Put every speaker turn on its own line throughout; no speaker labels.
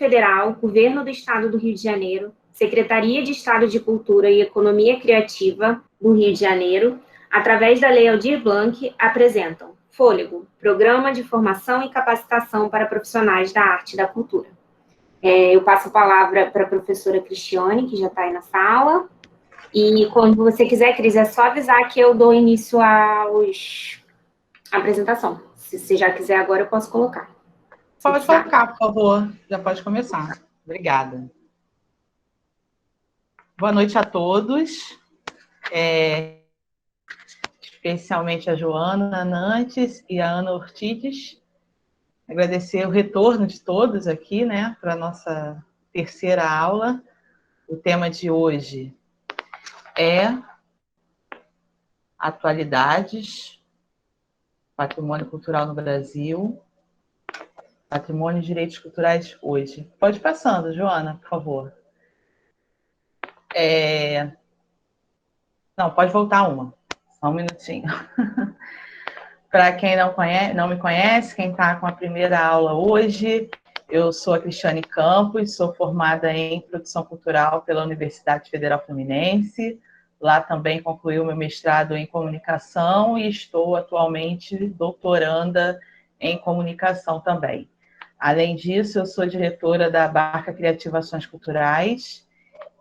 Federal, Governo do Estado do Rio de Janeiro, Secretaria de Estado de Cultura e Economia Criativa do Rio de Janeiro, através da Lei Aldir Blanc, apresentam Fôlego, Programa de Formação e Capacitação para Profissionais da Arte e da Cultura. Eu passo a palavra para a professora Cristiane, que já está aí na sala. E quando você quiser, Cris, é só avisar que eu dou início à apresentação. Se você já quiser agora, eu posso colocar.
Pode colocar, por favor. Já pode começar. Obrigada. Boa noite a todos. Especialmente a Joana Nantes e a Ana Ortiz. Agradecer o retorno de todos aqui, né, para a nossa terceira aula. O tema de hoje é atualidades, patrimônio cultural no Brasil, patrimônio e direitos culturais hoje. Pode ir passando, Joana, por favor. Não, pode voltar uma. Só um minutinho. Para quem não me conhece, quem está com a primeira aula hoje, eu sou a Cristiane Campos, sou formada em Produção Cultural pela Universidade Federal Fluminense. Lá também concluí o meu mestrado em Comunicação e estou atualmente doutoranda em Comunicação também. Além disso, eu sou diretora da Barca Criativa Ações Culturais,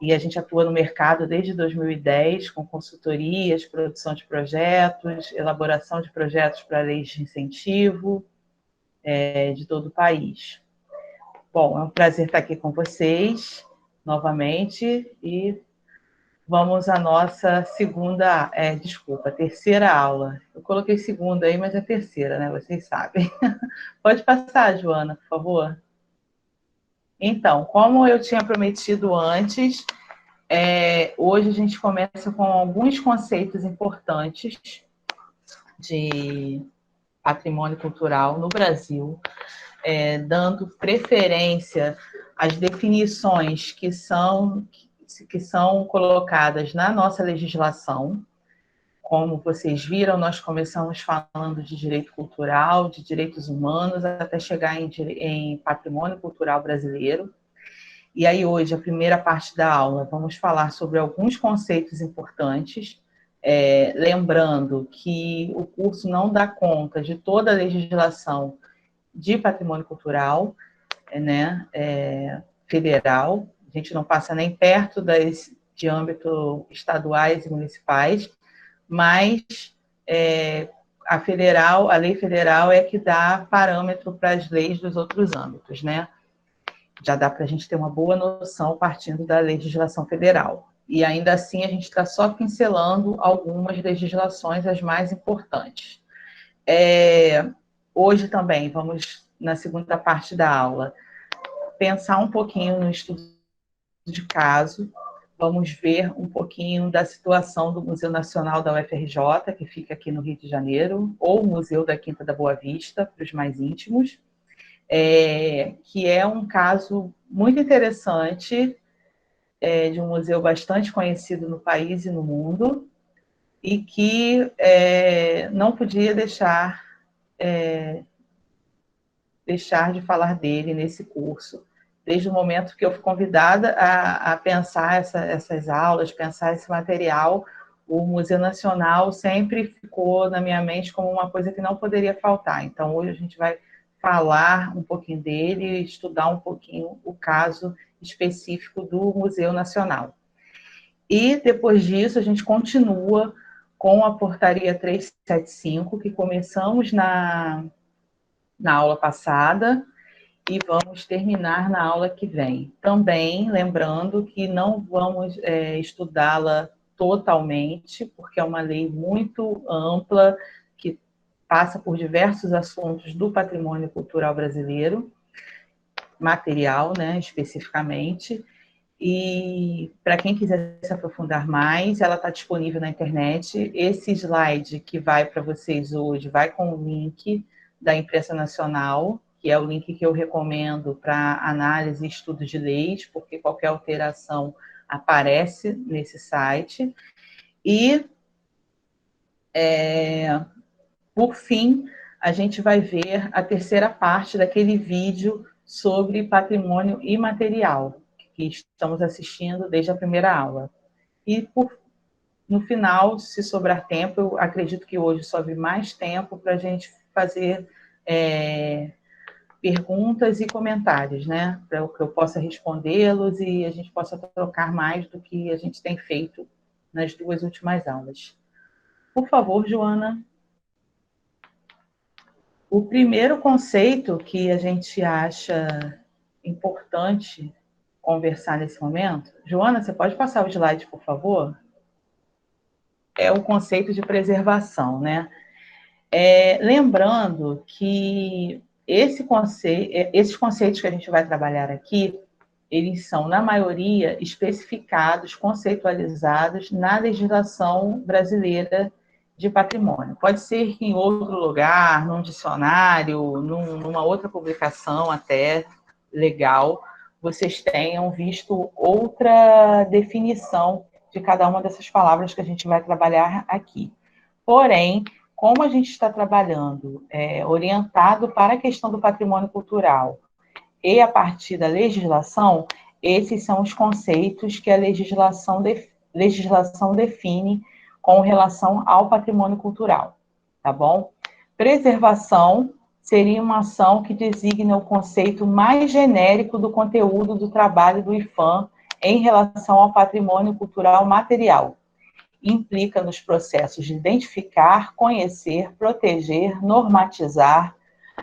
e a gente atua no mercado desde 2010, com consultorias, produção de projetos, elaboração de projetos para leis de incentivo de todo o país. Bom, é um prazer estar aqui com vocês, novamente, e vamos à nossa terceira aula. Eu coloquei segunda aí, mas é terceira, né? Vocês sabem. Pode passar, Joana, por favor. Então, como eu tinha prometido antes, hoje a gente começa com alguns conceitos importantes de patrimônio cultural no Brasil, dando preferência às definições que são colocadas na nossa legislação. Como vocês viram, nós começamos falando de direito cultural, de direitos humanos, até chegar em patrimônio cultural brasileiro. E aí hoje, a primeira parte da aula, vamos falar sobre alguns conceitos importantes, lembrando que o curso não dá conta de toda a legislação de patrimônio cultural, né, federal, a gente não passa nem perto de âmbito estaduais e municipais, mas a lei federal é que dá parâmetro para as leis dos outros âmbitos, né? Já dá para a gente ter uma boa noção partindo da legislação federal. E ainda assim, a gente está só pincelando algumas legislações, as mais importantes. Hoje também, vamos, na segunda parte da aula, pensar um pouquinho no estudo de caso. Vamos ver um pouquinho da situação do Museu Nacional da UFRJ, que fica aqui no Rio de Janeiro, ou o Museu da Quinta da Boa Vista, para os mais íntimos. Que é um caso muito interessante, de um museu bastante conhecido no país e no mundo, e que não podia deixar de falar dele nesse curso, desde o momento que eu fui convidada a pensar essas aulas, pensar esse material. O Museu Nacional sempre ficou na minha mente como uma coisa que não poderia faltar. Então, hoje a gente vai falar um pouquinho dele, estudar um pouquinho o caso específico do Museu Nacional. E, depois disso, a gente continua com a Portaria 375, que começamos na aula passada, e vamos terminar na aula que vem. Também, lembrando que não vamos estudá-la totalmente, porque é uma lei muito ampla, que passa por diversos assuntos do patrimônio cultural brasileiro, material, né, especificamente. E para quem quiser se aprofundar mais, ela está disponível na internet. Esse slide que vai para vocês hoje vai com o link da Imprensa Nacional, que é o link que eu recomendo para análise e estudo de leis, porque qualquer alteração aparece nesse site. E, por fim, a gente vai ver a terceira parte daquele vídeo sobre patrimônio imaterial, que estamos assistindo desde a primeira aula. E, no final, se sobrar tempo, eu acredito que hoje sobre mais tempo para a gente fazer perguntas e comentários, né? Para que eu possa respondê-los e a gente possa trocar mais do que a gente tem feito nas 2 últimas aulas. Por favor, Joana. O primeiro conceito que a gente acha importante conversar nesse momento, Joana, você pode passar o slide, por favor? É o conceito de preservação, né? Lembrando que esses conceitos que a gente vai trabalhar aqui, eles são, na maioria, especificados, conceitualizados na legislação brasileira de patrimônio. Pode ser que em outro lugar, num dicionário, numa outra publicação até legal, vocês tenham visto outra definição de cada uma dessas palavras que a gente vai trabalhar aqui. Porém, como a gente está trabalhando orientado para a questão do patrimônio cultural e a partir da legislação, esses são os conceitos que a legislação define com relação ao patrimônio cultural, tá bom? Preservação seria uma ação que designa o conceito mais genérico do conteúdo do trabalho do IPHAN em relação ao patrimônio cultural material. Implica nos processos de identificar, conhecer, proteger, normatizar,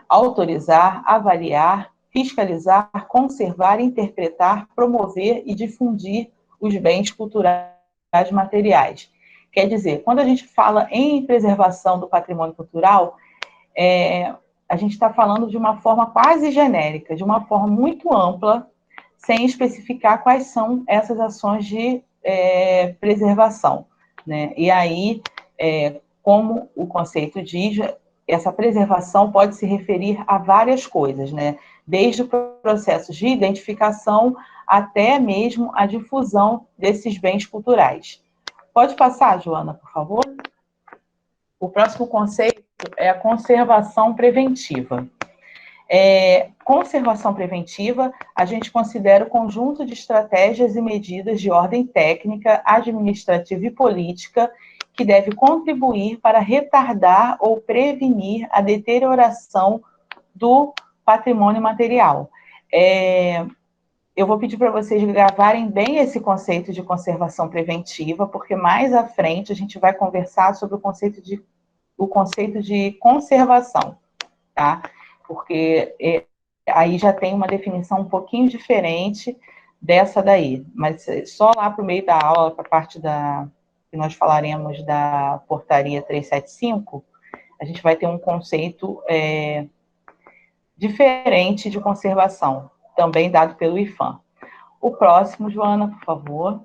autorizar, avaliar, fiscalizar, conservar, interpretar, promover e difundir os bens culturais materiais. Quer dizer, quando a gente fala em preservação do patrimônio cultural, a gente está falando de uma forma quase genérica, de uma forma muito ampla, sem especificar quais são essas ações de preservação, né? E aí, como o conceito diz, essa preservação pode se referir a várias coisas, né? Desde o processo de identificação até mesmo a difusão desses bens culturais. Pode passar, Joana, por favor? O próximo conceito é a conservação preventiva. Conservação preventiva, a gente considera o conjunto de estratégias e medidas de ordem técnica, administrativa e política que deve contribuir para retardar ou prevenir a deterioração do patrimônio material. Eu vou pedir para vocês gravarem bem esse conceito de conservação preventiva, porque mais à frente a gente vai conversar sobre o conceito de conservação, tá? Porque aí já tem uma definição um pouquinho diferente dessa daí, mas só lá para o meio da aula, para a parte que nós falaremos da portaria 375, a gente vai ter um conceito diferente de conservação, também dado pelo IPHAN. O próximo, Joana, por favor.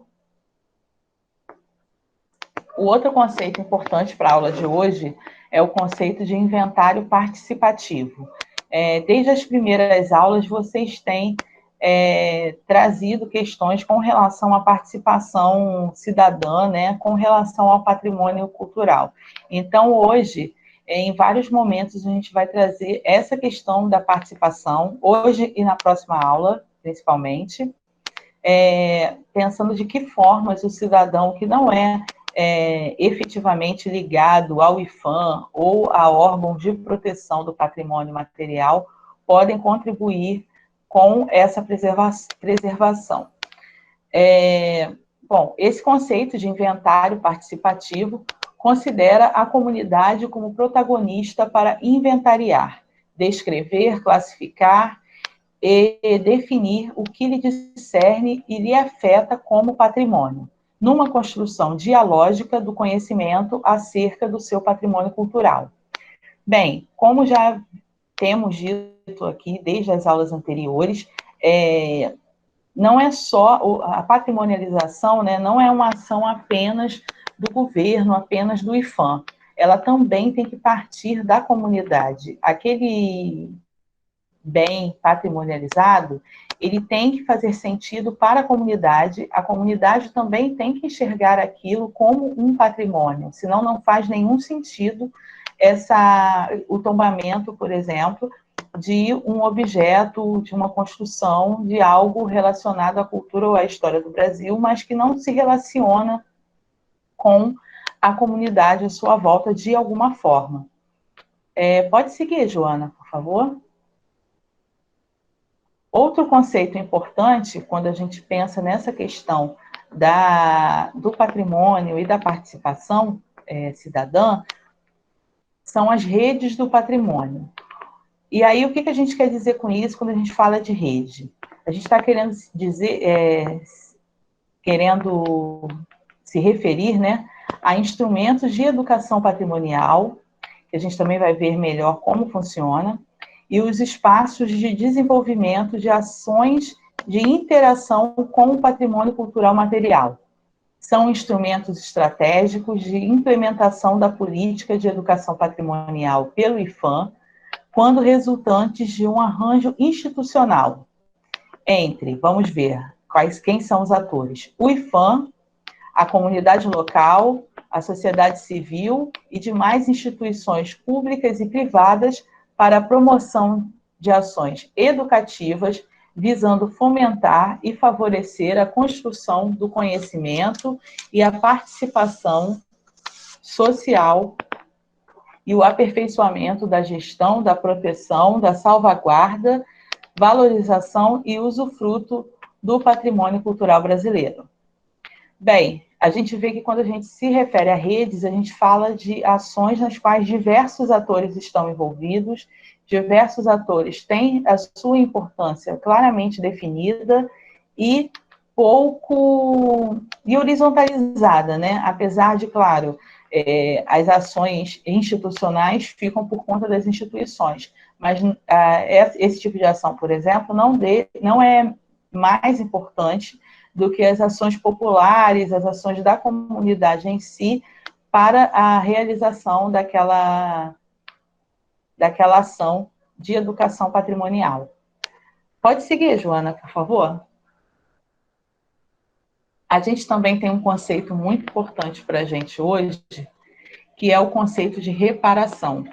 O outro conceito importante para a aula de hoje é o conceito de inventário participativo. Desde as primeiras aulas, vocês têm trazido questões com relação à participação cidadã, né, com relação ao patrimônio cultural. Então, hoje, em vários momentos, a gente vai trazer essa questão da participação, hoje e na próxima aula, principalmente, pensando de que formas o cidadão que não é efetivamente ligado ao IPHAN ou a órgãos de proteção do patrimônio material podem contribuir com essa preservação. Bom, esse conceito de inventário participativo considera a comunidade como protagonista para inventariar, descrever, classificar e definir o que lhe discerne e lhe afeta como patrimônio, numa construção dialógica do conhecimento acerca do seu patrimônio cultural. Bem, como já temos dito aqui desde as aulas anteriores, não é só a patrimonialização, né, não é uma ação apenas do governo, apenas do IPHAN. Ela também tem que partir da comunidade. Aquele bem patrimonializado, ele tem que fazer sentido para a comunidade também tem que enxergar aquilo como um patrimônio, senão não faz nenhum sentido o tombamento, por exemplo, de um objeto, de uma construção, de algo relacionado à cultura ou à história do Brasil, mas que não se relaciona com a comunidade à sua volta de alguma forma. Pode seguir, Joana, por favor. Outro conceito importante, quando a gente pensa nessa questão do patrimônio e da participação cidadã, são as redes do patrimônio. E aí, o que a gente quer dizer com isso quando a gente fala de rede? A gente está querendo dizer, querendo se referir, né, a instrumentos de educação patrimonial, que a gente também vai ver melhor como funciona, e os espaços de desenvolvimento de ações de interação com o patrimônio cultural material. São instrumentos estratégicos de implementação da política de educação patrimonial pelo IPHAN, quando resultantes de um arranjo institucional entre, vamos ver, quem são os atores, o IPHAN, a comunidade local, a sociedade civil e demais instituições públicas e privadas para a promoção de ações educativas visando fomentar e favorecer a construção do conhecimento e a participação social e o aperfeiçoamento da gestão, da proteção, da salvaguarda, valorização e usufruto do patrimônio cultural brasileiro. Bem, a gente vê que quando a gente se refere a redes, a gente fala de ações nas quais diversos atores estão envolvidos, diversos atores têm a sua importância claramente definida e horizontalizada, né? Apesar de, claro, as ações institucionais ficam por conta das instituições, mas esse tipo de ação, por exemplo, não é mais importante do que as ações populares, as ações da comunidade em si, para a realização daquela ação de educação patrimonial. Pode seguir, Joana, por favor. A gente também tem um conceito muito importante para a gente hoje, que é o conceito de reparação,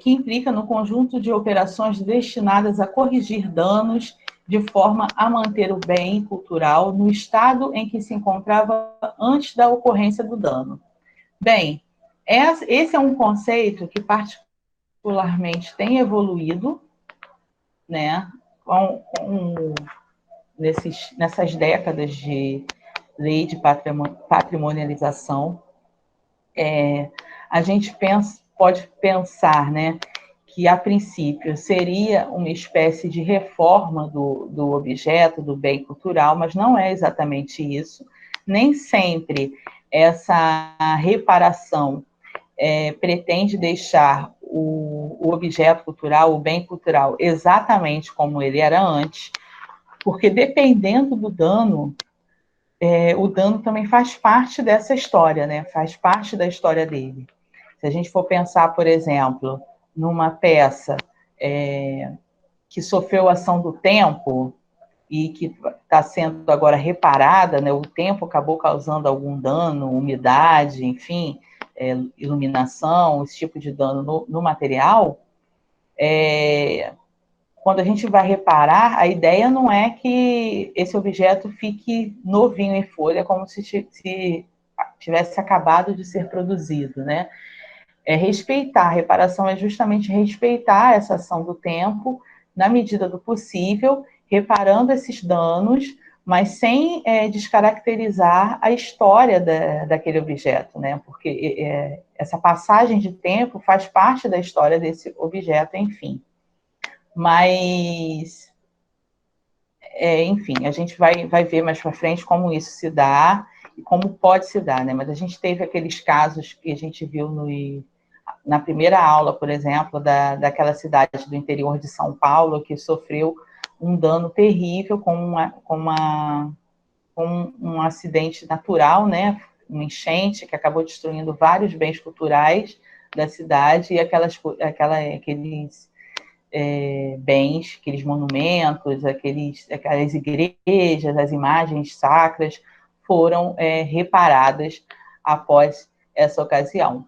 que implica no conjunto de operações destinadas a corrigir danos de forma a manter o bem cultural no estado em que se encontrava antes da ocorrência do dano. Bem, esse é um conceito que particularmente tem evoluído, né, nessas décadas de lei de patrimonialização. A gente pode pensar, né, que a princípio seria uma espécie de reforma do objeto, do bem cultural, mas não é exatamente isso. Nem sempre essa reparação pretende deixar o objeto cultural, o bem cultural, exatamente como ele era antes, porque dependendo do dano, o dano também faz parte dessa história, né? Faz parte da história dele. Se a gente for pensar, por exemplo, numa peça que sofreu ação do tempo e que está sendo agora reparada, né? O tempo acabou causando algum dano, umidade, enfim, iluminação, esse tipo de dano no material, quando a gente vai reparar, a ideia não é que esse objeto fique novinho em folha, como se tivesse acabado de ser produzido, né? Respeitar, a reparação é justamente respeitar essa ação do tempo, na medida do possível, reparando esses danos, mas sem descaracterizar a história daquele objeto, né? Porque essa passagem de tempo faz parte da história desse objeto, enfim. Mas, enfim, a gente vai ver mais para frente como isso se dá e como pode se dar, né? Mas a gente teve aqueles casos que a gente viu na primeira aula, por exemplo, daquela cidade do interior de São Paulo, que sofreu um dano terrível com um acidente natural, né? Uma enchente que acabou destruindo vários bens culturais da cidade e aqueles bens, aqueles monumentos, aquelas igrejas, as imagens sacras foram reparadas após essa ocasião,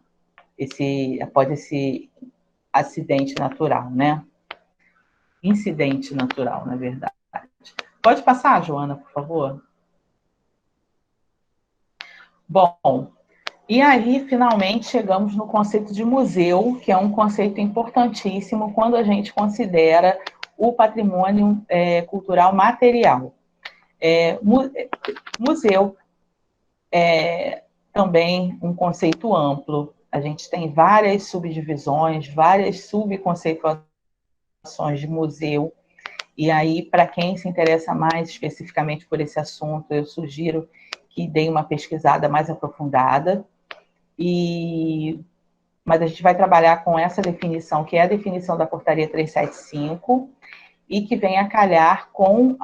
após esse acidente natural, né? incidente natural, na verdade. Pode passar, Joana, por favor? Bom, e aí, finalmente, chegamos no conceito de museu, que é um conceito importantíssimo quando a gente considera o patrimônio cultural material. Museu é também um conceito amplo. A gente tem várias subdivisões, várias subconceituações de museu. E aí, para quem se interessa mais especificamente por esse assunto, eu sugiro que dê uma pesquisada mais aprofundada. Mas a gente vai trabalhar com essa definição, que é a definição da Portaria 375, e que vem a calhar com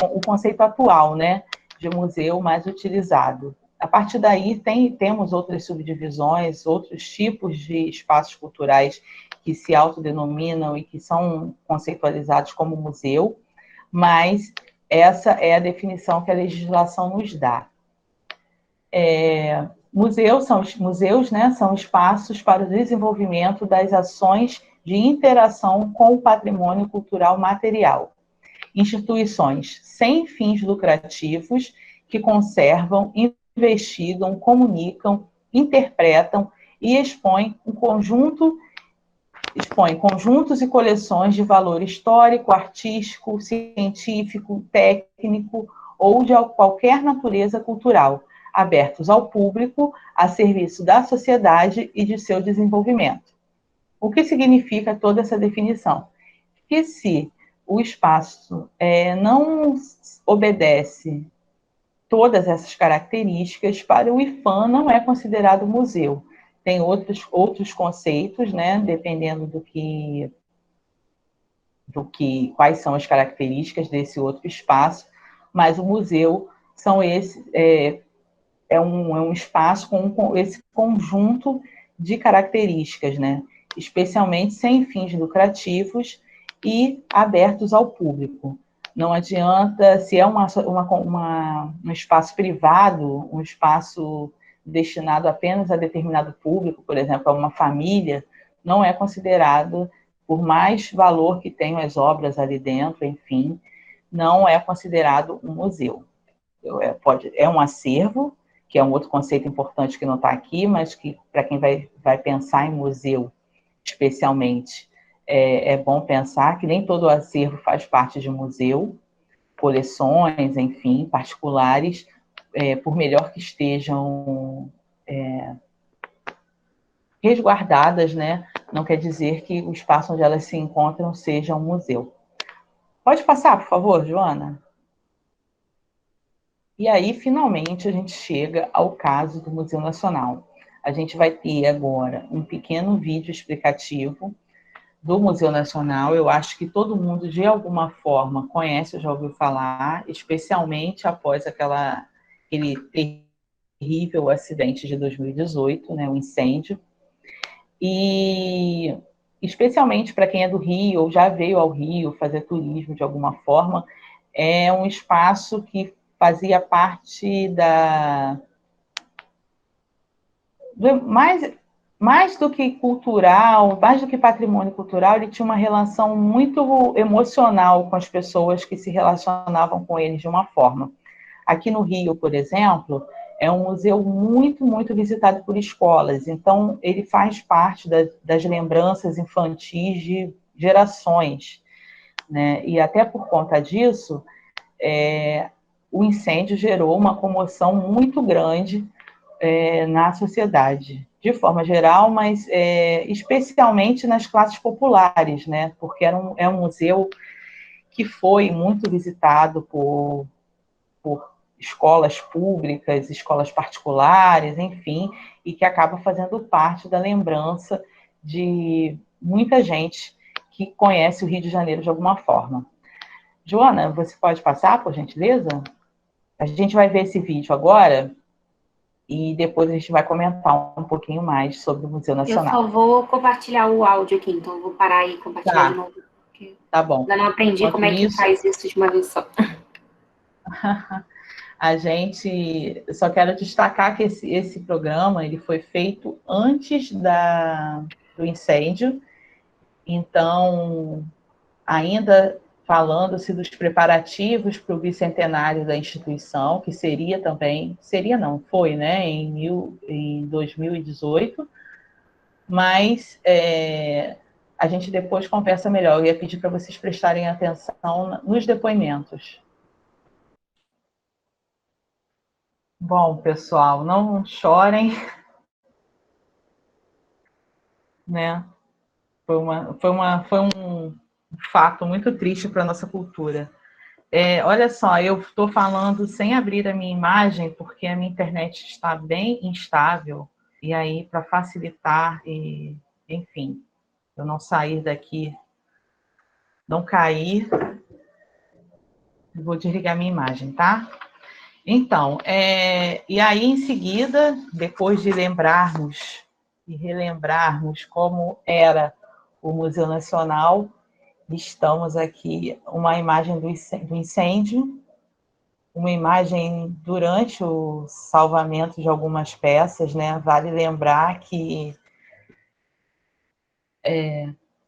o conceito atual, né, de museu mais utilizado. A partir daí, temos outras subdivisões, outros tipos de espaços culturais que se autodenominam e que são conceitualizados como museu, mas essa é a definição que a legislação nos dá. Museus, né, são espaços para o desenvolvimento das ações de interação com o patrimônio cultural material. Instituições sem fins lucrativos que conservam, investigam, comunicam, interpretam e expõem conjuntos e coleções de valor histórico, artístico, científico, técnico ou de qualquer natureza cultural, abertos ao público, a serviço da sociedade e de seu desenvolvimento. O que significa toda essa definição? Que se o espaço não obedece todas essas características, para o IPHAN não é considerado museu. Tem outros conceitos, né, dependendo quais são as características desse outro espaço, mas o museu é um espaço com esse conjunto de características, né, especialmente sem fins lucrativos e abertos ao público. Não adianta, se é um espaço privado, um espaço destinado apenas a determinado público, por exemplo, a uma família, não é considerado, por mais valor que tenham as obras ali dentro, enfim, não é considerado um museu. É um acervo, que é um outro conceito importante que não está aqui, mas que, para quem vai pensar em museu, especialmente, é bom pensar que nem todo acervo faz parte de museu, coleções, enfim, particulares, por melhor que estejam resguardadas, né, não quer dizer que o espaço onde elas se encontram seja um museu. Pode passar, por favor, Joana? E aí, finalmente, a gente chega ao caso do Museu Nacional. A gente vai ter agora um pequeno vídeo explicativo do Museu Nacional. Eu acho que todo mundo, de alguma forma, conhece ou já ouviu falar, especialmente após aquele terrível acidente de 2018, né, o incêndio. E, especialmente para quem é do Rio, ou já veio ao Rio fazer turismo de alguma forma, é um espaço que fazia parte mais do que cultural, mais do que patrimônio cultural, ele tinha uma relação muito emocional com as pessoas que se relacionavam com ele de uma forma. Aqui no Rio, por exemplo, é um museu muito, muito visitado por escolas, então ele faz parte das lembranças infantis de gerações, né? E até por conta disso, o incêndio gerou uma comoção muito grande na sociedade, de forma geral, mas especialmente nas classes populares, né? Porque é um museu que foi muito visitado por escolas públicas, escolas particulares, enfim, e que acaba fazendo parte da lembrança de muita gente que conhece o Rio de Janeiro de alguma forma. Joana, você pode passar, por gentileza? A gente vai ver esse vídeo agora e depois a gente vai comentar um pouquinho mais sobre o Museu Nacional.
Eu só vou compartilhar o áudio aqui, então eu vou parar e compartilhar de novo.
Tá bom.
Ainda não aprendi
Enquanto
como é que
isso,
faz isso de uma vez só.
a gente, só quero destacar que esse programa ele foi feito antes do incêndio, Então, ainda falando-se dos preparativos para o bicentenário da instituição, que seria também, seria não, foi, né, em 2018, mas a gente depois conversa melhor. Eu ia pedir para vocês prestarem atenção nos depoimentos. Bom, pessoal, não chorem, né? Foi um fato muito triste para a nossa cultura. Olha só, eu estou falando sem abrir a minha imagem, porque a minha internet está bem instável, e aí, para facilitar, enfim, eu não sair daqui, não cair, vou desligar minha imagem, tá? Então, e aí, em seguida, depois de lembrarmos e relembrarmos como era o Museu Nacional, estamos aqui uma imagem do incêndio, uma imagem durante o salvamento de algumas peças, né? Vale lembrar que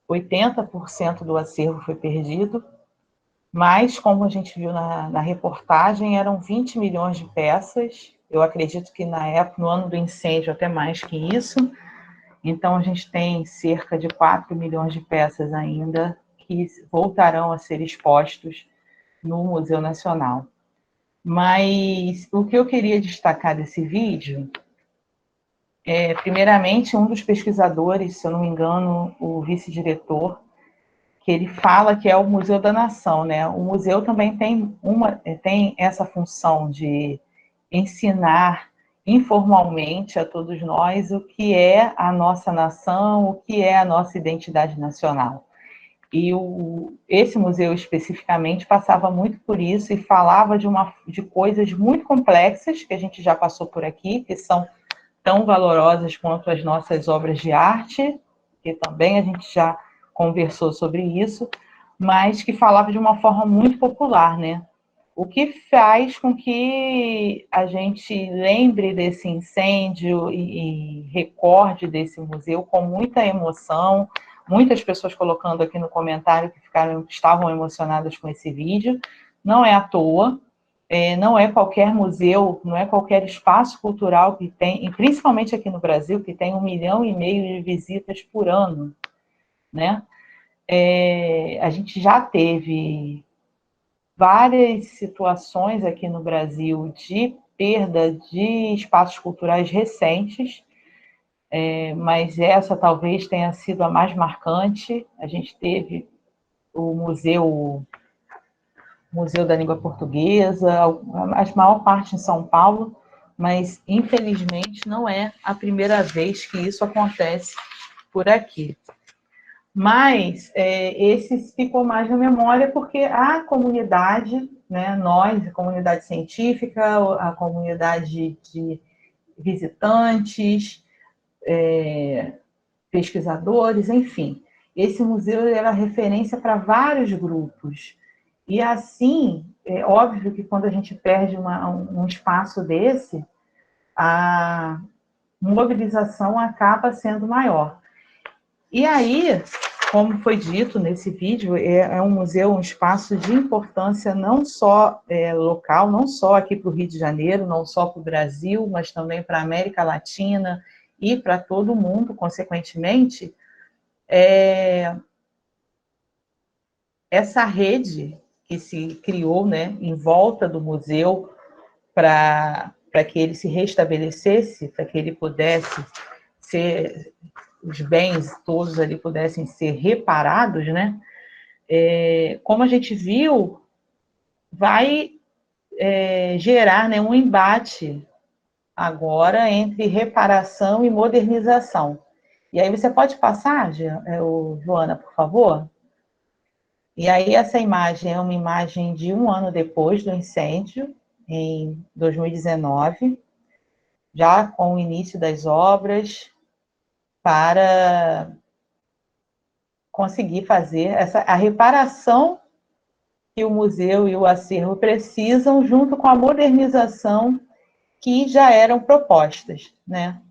80% do acervo foi perdido, mas, como a gente viu na reportagem, eram 20 milhões de peças. Eu acredito que na época, no ano do incêndio, até mais que isso. Então, a gente tem cerca de 4 milhões de peças ainda que voltarão a ser expostos no Museu Nacional. Mas o que eu queria destacar desse vídeo primeiramente, um dos pesquisadores, se eu não me engano, o vice-diretor, que ele fala que é o Museu da Nação, né? O museu também tem essa função de ensinar informalmente a todos nós o que é a nossa nação, o que é a nossa identidade nacional. E esse museu especificamente passava muito por isso e falava de coisas muito complexas que a gente já passou por aqui, que são tão valorosas quanto as nossas obras de arte, que também a gente já conversou sobre isso, mas que falava de uma forma muito popular, né? O que faz com que a gente lembre desse incêndio e recorde desse museu com muita emoção. Muitas pessoas colocando aqui no comentário que estavam emocionadas com esse vídeo. Não é à toa, não é qualquer museu, não é qualquer espaço cultural que tem, e principalmente aqui no Brasil, que tem 1,5 milhão de visitas por ano, né? A gente já teve várias situações aqui no Brasil de perda de espaços culturais recentes, mas essa talvez tenha sido a mais marcante. A gente teve o Museu da Língua Portuguesa, a maior parte em São Paulo, mas infelizmente não é a primeira vez que isso acontece por aqui. Mas esse ficou mais na memória porque a comunidade, né, nós, a comunidade científica, a comunidade de visitantes, pesquisadores, enfim, esse museu era referência para vários grupos. E assim, é óbvio que quando a gente perde um espaço desse, a mobilização acaba sendo maior. E aí, como foi dito nesse vídeo, é um museu, um espaço de importância não só local, não só aqui para o Rio de Janeiro, não só para o Brasil, mas também para a América Latina e para todo o mundo, consequentemente. Essa rede que se criou, né, em volta do museu para que ele se restabelecesse, para que ele pudesse ser, os bens todos ali pudessem ser reparados, né? Como a gente viu, vai gerar, né, um embate agora entre reparação e modernização. E aí você pode passar, Joana, por favor? E aí essa imagem é uma imagem de um ano depois do incêndio, em 2019, já com o início das obras, para conseguir fazer a reparação que o museu e o acervo precisam, junto com a modernização que já eram propostas, né?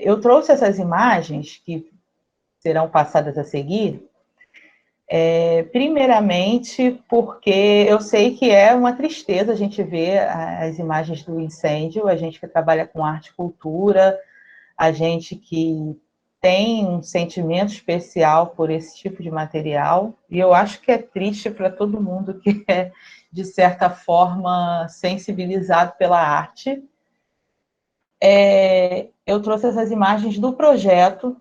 Eu trouxe essas imagens que serão passadas a seguir. Primeiramente, porque eu sei que é uma tristeza a gente ver as imagens do incêndio, a gente que trabalha com arte e cultura, a gente que tem um sentimento especial por esse tipo de material, e eu acho que é triste para todo mundo que é, de certa forma, sensibilizado pela arte. Eu trouxe essas imagens do projeto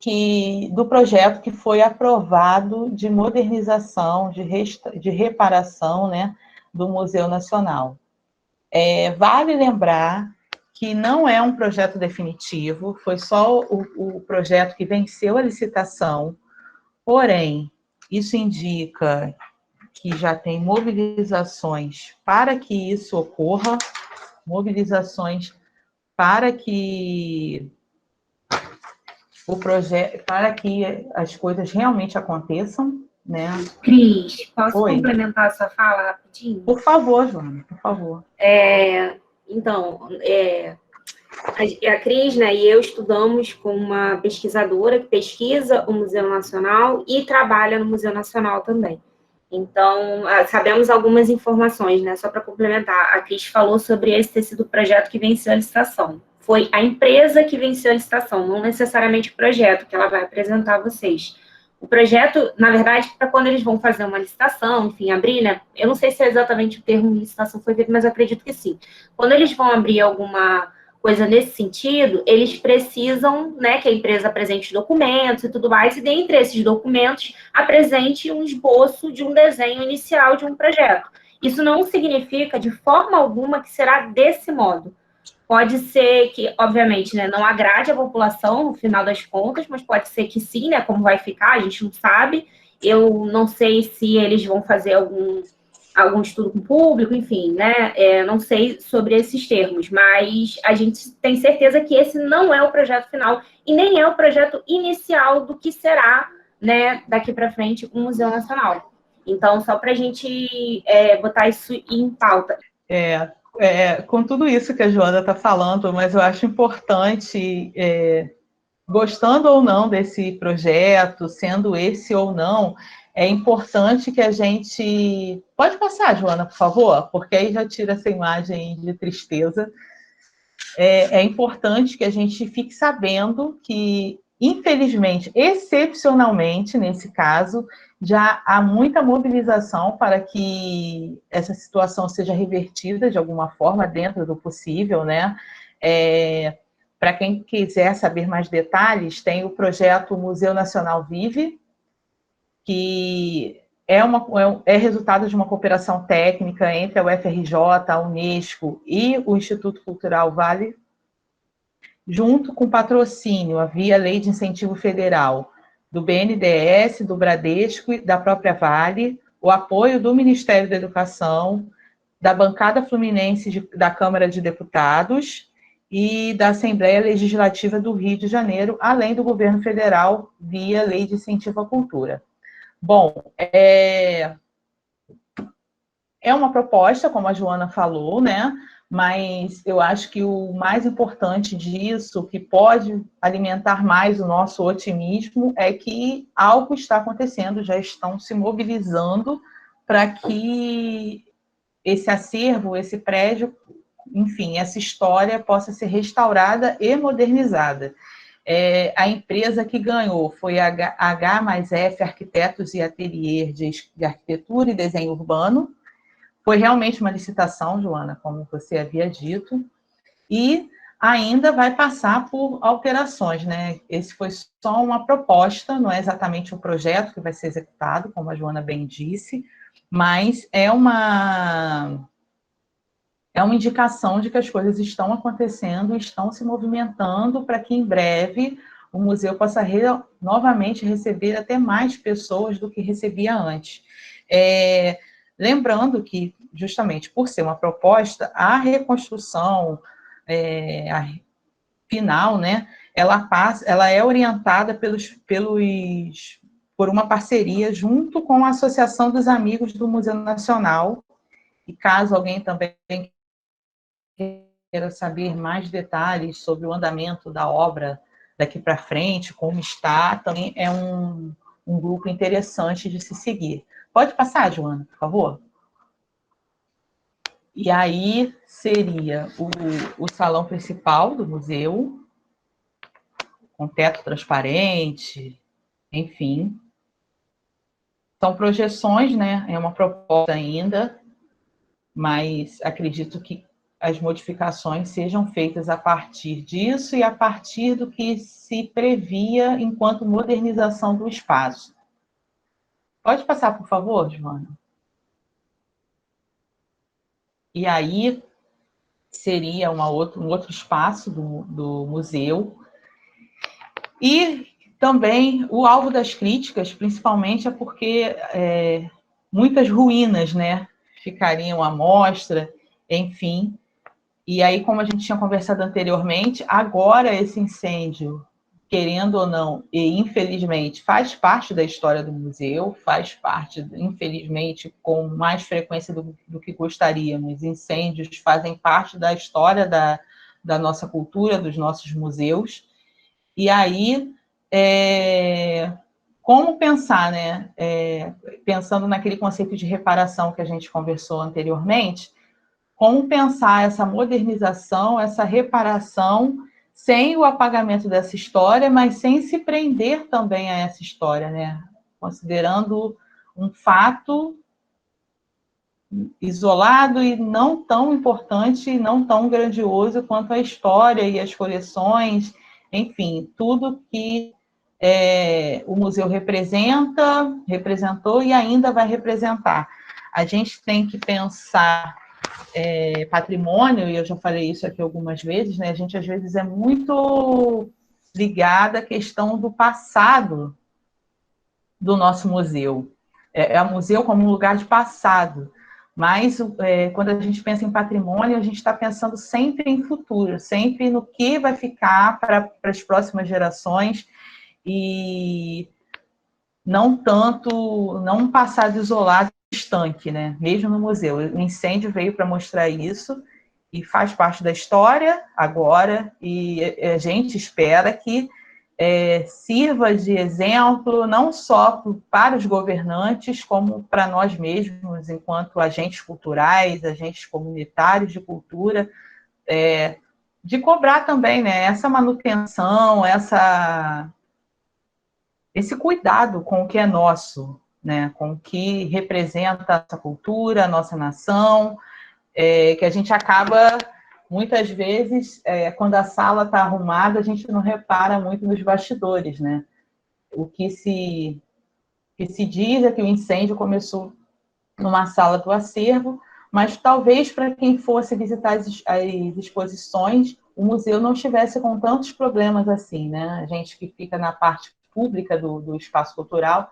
que foi aprovado de modernização, de reparação, né, do Museu Nacional. Vale lembrar que não é um projeto definitivo, foi só o projeto que venceu a licitação, porém, isso indica que já tem mobilizações para que isso ocorra, mobilizações para que para que as coisas realmente aconteçam, né?
Cris, posso
Oi.
complementar a sua fala rapidinho?
Por favor, Joana, por favor.
Então, a Cris, né, e eu estudamos com uma pesquisadora que pesquisa o Museu Nacional e trabalha no Museu Nacional também. Então, sabemos algumas informações, né? Só para complementar, a Cris falou sobre esse ter sido o projeto que venceu a licitação. Foi a empresa que venceu a licitação, não necessariamente o projeto que ela vai apresentar a vocês. O projeto, na verdade, para quando eles vão fazer uma licitação, enfim, abrir, né? Eu não sei se é exatamente o termo licitação foi feito, mas acredito que sim. Quando eles vão abrir alguma coisa nesse sentido, eles precisam, né, que a empresa apresente documentos e tudo mais, e dentre esses documentos apresente um esboço de um desenho inicial de um projeto. Isso não significa, de forma alguma, que será desse modo. Pode ser que, obviamente, né, não agrade a população no final das contas, mas pode ser que sim, né, como vai ficar, a gente não sabe. Eu não sei se eles vão fazer algum estudo com o público, enfim, né? Não sei sobre esses termos, mas a gente tem certeza que esse não é o projeto final e nem é o projeto inicial do que será, né, daqui para frente, o Museu Nacional. Então, só para a gente botar isso em pauta.
Com tudo isso que a Joana está falando, mas eu acho importante, gostando ou não desse projeto, sendo esse ou não, é importante que a gente... Pode passar, Joana, por favor? Porque aí já tira essa imagem de tristeza. É importante que a gente fique sabendo que, infelizmente, excepcionalmente, nesse caso, já há muita mobilização para que essa situação seja revertida de alguma forma, dentro do possível, né? Para quem quiser saber mais detalhes, tem o projeto Museu Nacional Vive, que é resultado de uma cooperação técnica entre a UFRJ, a Unesco e o Instituto Cultural Vale, junto com patrocínio, via Lei de Incentivo Federal, do BNDES, do Bradesco e da própria Vale, o apoio do Ministério da Educação, da bancada fluminense da Câmara de Deputados e da Assembleia Legislativa do Rio de Janeiro, além do governo federal, via Lei de Incentivo à Cultura. Bom, é uma proposta, como a Joana falou, né? Mas eu acho que o mais importante disso, que pode alimentar mais o nosso otimismo, é que algo está acontecendo, já estão se mobilizando para que esse acervo, esse prédio, enfim, essa história possa ser restaurada e modernizada. A empresa que ganhou foi a H+F Arquitetos e Ateliê de Arquitetura e Desenho Urbano. Foi realmente uma licitação, Joana, como você havia dito, e ainda vai passar por alterações, né? Esse foi só uma proposta, não é exatamente um projeto que vai ser executado, como a Joana bem disse, mas é uma indicação de que as coisas estão acontecendo, estão se movimentando para que em breve o museu possa novamente receber até mais pessoas do que recebia antes. Lembrando que, justamente por ser uma proposta, a reconstrução final, né, ela é orientada por uma parceria junto com a Associação dos Amigos do Museu Nacional, e caso alguém também queira saber mais detalhes sobre o andamento da obra daqui para frente, como está, também é um grupo interessante de se seguir. Pode passar, Joana, por favor? E aí seria o salão principal do museu, com teto transparente, enfim. São projeções, né? É uma proposta ainda, mas acredito que as modificações sejam feitas a partir disso e a partir do que se previa enquanto modernização do espaço. Pode passar, por favor, Joana? E aí seria um outro espaço do museu. E também o alvo das críticas, principalmente, é porque muitas ruínas, né, ficariam à mostra, enfim. E aí, como a gente tinha conversado anteriormente, agora esse incêndio, querendo ou não, e infelizmente, faz parte da história do museu, faz parte, infelizmente, com mais frequência do que gostaríamos. Incêndios fazem parte da história da nossa cultura, dos nossos museus. E aí, como pensar, né? Pensando naquele conceito de reparação que a gente conversou anteriormente, como pensar essa modernização, essa reparação, sem o apagamento dessa história, mas sem se prender também a essa história, né? Considerando um fato isolado e não tão importante e não tão grandioso quanto a história e as coleções, enfim, tudo que o museu representou e ainda vai representar. A gente tem que pensar patrimônio, e eu já falei isso aqui algumas vezes, né? A gente às vezes é muito ligada à questão do passado do nosso museu. É o museu como um lugar de passado, mas quando a gente pensa em patrimônio, a gente está pensando sempre em futuro, sempre no que vai ficar para as próximas gerações, e não tanto, não um passado isolado, distante, né? Mesmo no museu. O incêndio veio para mostrar isso, e faz parte da história agora, e a gente espera que sirva de exemplo não só para os governantes, como para nós mesmos, enquanto agentes culturais, agentes comunitários de cultura, de cobrar também, né, essa manutenção, esse cuidado com o que é nosso, né, com o que representa a nossa cultura, a nossa nação, que a gente acaba, muitas vezes, quando a sala está arrumada, a gente não repara muito nos bastidores, né? O que se diz é que o incêndio começou numa sala do acervo, mas talvez para quem fosse visitar as exposições, o museu não estivesse com tantos problemas assim, né? A gente que fica na parte pública do espaço cultural,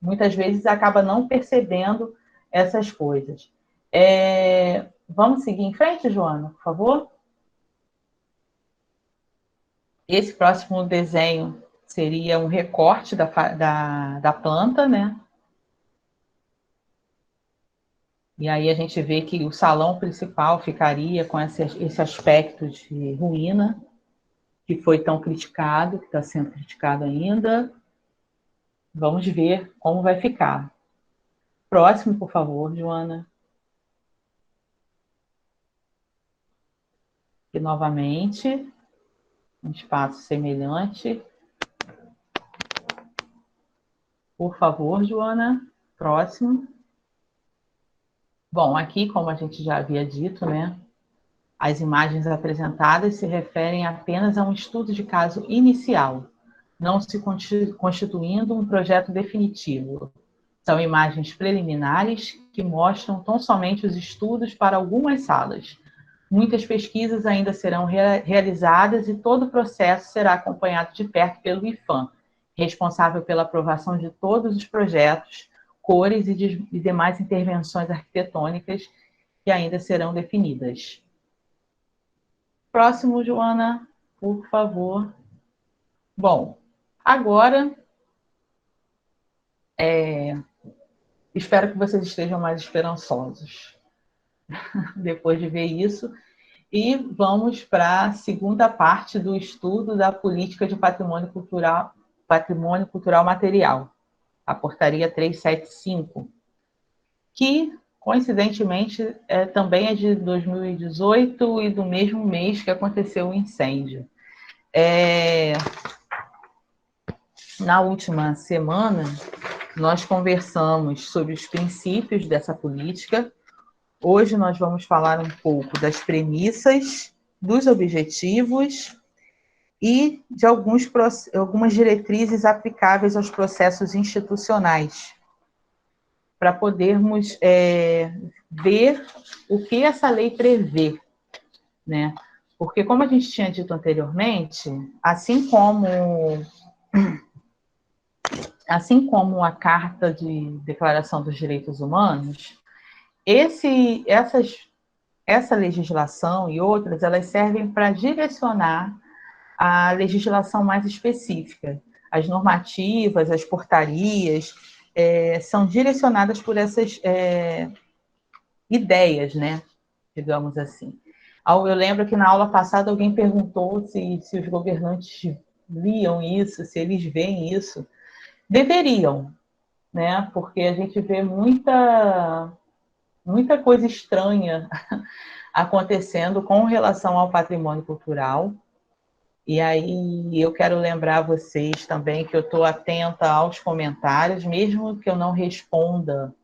muitas vezes acaba não percebendo essas coisas. Vamos seguir em frente, Joana, por favor? Esse próximo desenho seria um recorte da planta, né? E aí a gente vê que o salão principal ficaria com esse aspecto de ruína, que foi tão criticado, que está sendo criticado ainda. Vamos ver como vai ficar. Próximo, por favor, Joana. E novamente, um espaço semelhante. Por favor, Joana. Próximo. Bom, aqui, como a gente já havia dito, né, as imagens apresentadas se referem apenas a um estudo de caso inicial, não se constituindo um projeto definitivo. São imagens preliminares que mostram tão somente os estudos para algumas salas. Muitas pesquisas ainda serão realizadas e todo o processo será acompanhado de perto pelo IPHAN, responsável pela aprovação de todos os projetos, cores e demais intervenções arquitetônicas que ainda serão definidas. Próximo, Joana, por favor. Bom, agora espero que vocês estejam mais esperançosos depois de ver isso. E vamos para a segunda parte do estudo da política de patrimônio cultural material, a portaria 375, que, coincidentemente, também é de 2018 e do mesmo mês que aconteceu o incêndio. Na última semana, nós conversamos sobre os princípios dessa política. Hoje nós vamos falar um pouco das premissas, dos objetivos e de algumas diretrizes aplicáveis aos processos institucionais, para podermos ver o que essa lei prevê, né? Porque, como a gente tinha dito anteriormente, assim como a Carta de Declaração dos Direitos Humanos, essa legislação e outras, elas servem para direcionar a legislação mais específica. As normativas, as portarias, são direcionadas por essas ideias, né? Digamos assim. Eu lembro que na aula passada alguém perguntou se os governantes liam isso, se eles veem isso. Deveriam, né? Porque a gente vê muita coisa estranha acontecendo com relação ao patrimônio cultural. E aí eu quero lembrar vocês também que eu estou atenta aos comentários, mesmo que eu não responda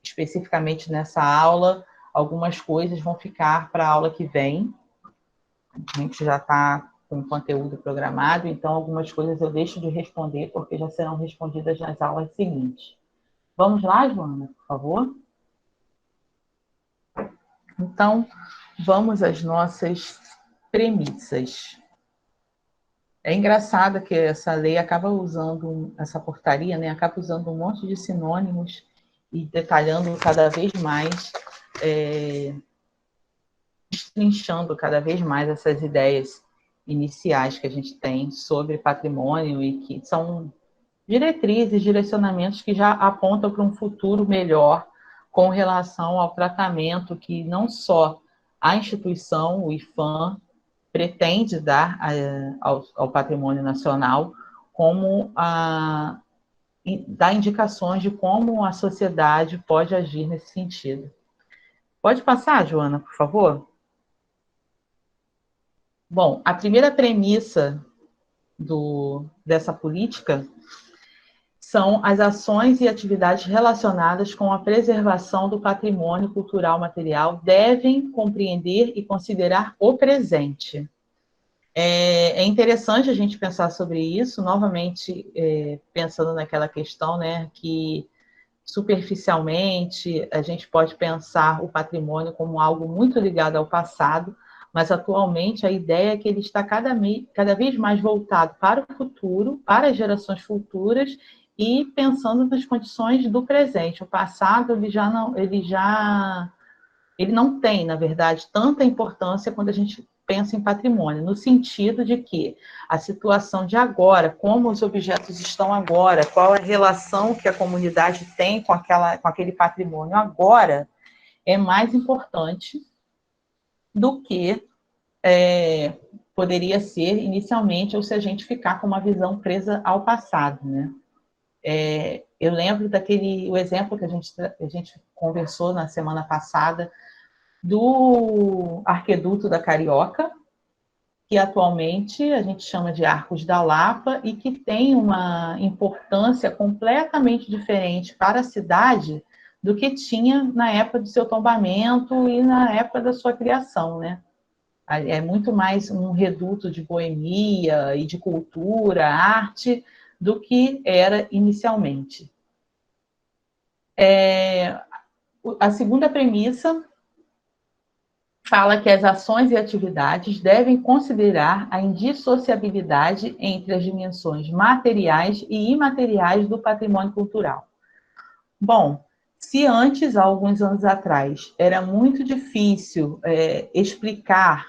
especificamente nessa aula, algumas coisas vão ficar para a aula que vem. A gente já está com o conteúdo programado, então algumas coisas eu deixo de responder, porque já serão respondidas nas aulas seguintes. Vamos lá, Joana, por favor? Então, vamos às nossas premissas. É engraçado que essa lei acaba usando, essa portaria, né, acaba usando um monte de sinônimos e detalhando cada vez mais, destrinchando cada vez mais essas ideias iniciais que a gente tem sobre patrimônio e que são diretrizes, direcionamentos que já apontam para um futuro melhor com relação ao tratamento que não só a instituição, o IPHAN, pretende dar ao patrimônio nacional, como dar indicações de como a sociedade pode agir nesse sentido. Pode passar, Joana, por favor? Bom, a primeira premissa dessa política são as ações e atividades relacionadas com a preservação do patrimônio cultural material devem compreender e considerar o presente. É interessante a gente pensar sobre isso, novamente pensando naquela questão, né, que superficialmente a gente pode pensar o patrimônio como algo muito ligado ao passado, mas atualmente a ideia é que ele está cada vez mais voltado para o futuro, para as gerações futuras e pensando nas condições do presente. O passado ele não tem, na verdade, tanta importância quando a gente pensa em patrimônio, no sentido de que a situação de agora, como os objetos estão agora, qual a relação que a comunidade tem com aquele patrimônio agora, é mais importante do que poderia ser inicialmente, ou se a gente ficar com uma visão presa ao passado, né? Eu lembro o exemplo que a gente conversou na semana passada, do Arqueduto da Carioca, que atualmente a gente chama de Arcos da Lapa e que tem uma importância completamente diferente para a cidade do que tinha na época do seu tombamento e na época da sua criação, né? É muito mais um reduto de boemia e de cultura, arte, do que era inicialmente. A segunda premissa fala que as ações e atividades devem considerar a indissociabilidade entre as dimensões materiais e imateriais do patrimônio cultural. Bom, se antes, há alguns anos atrás, era muito difícil explicar,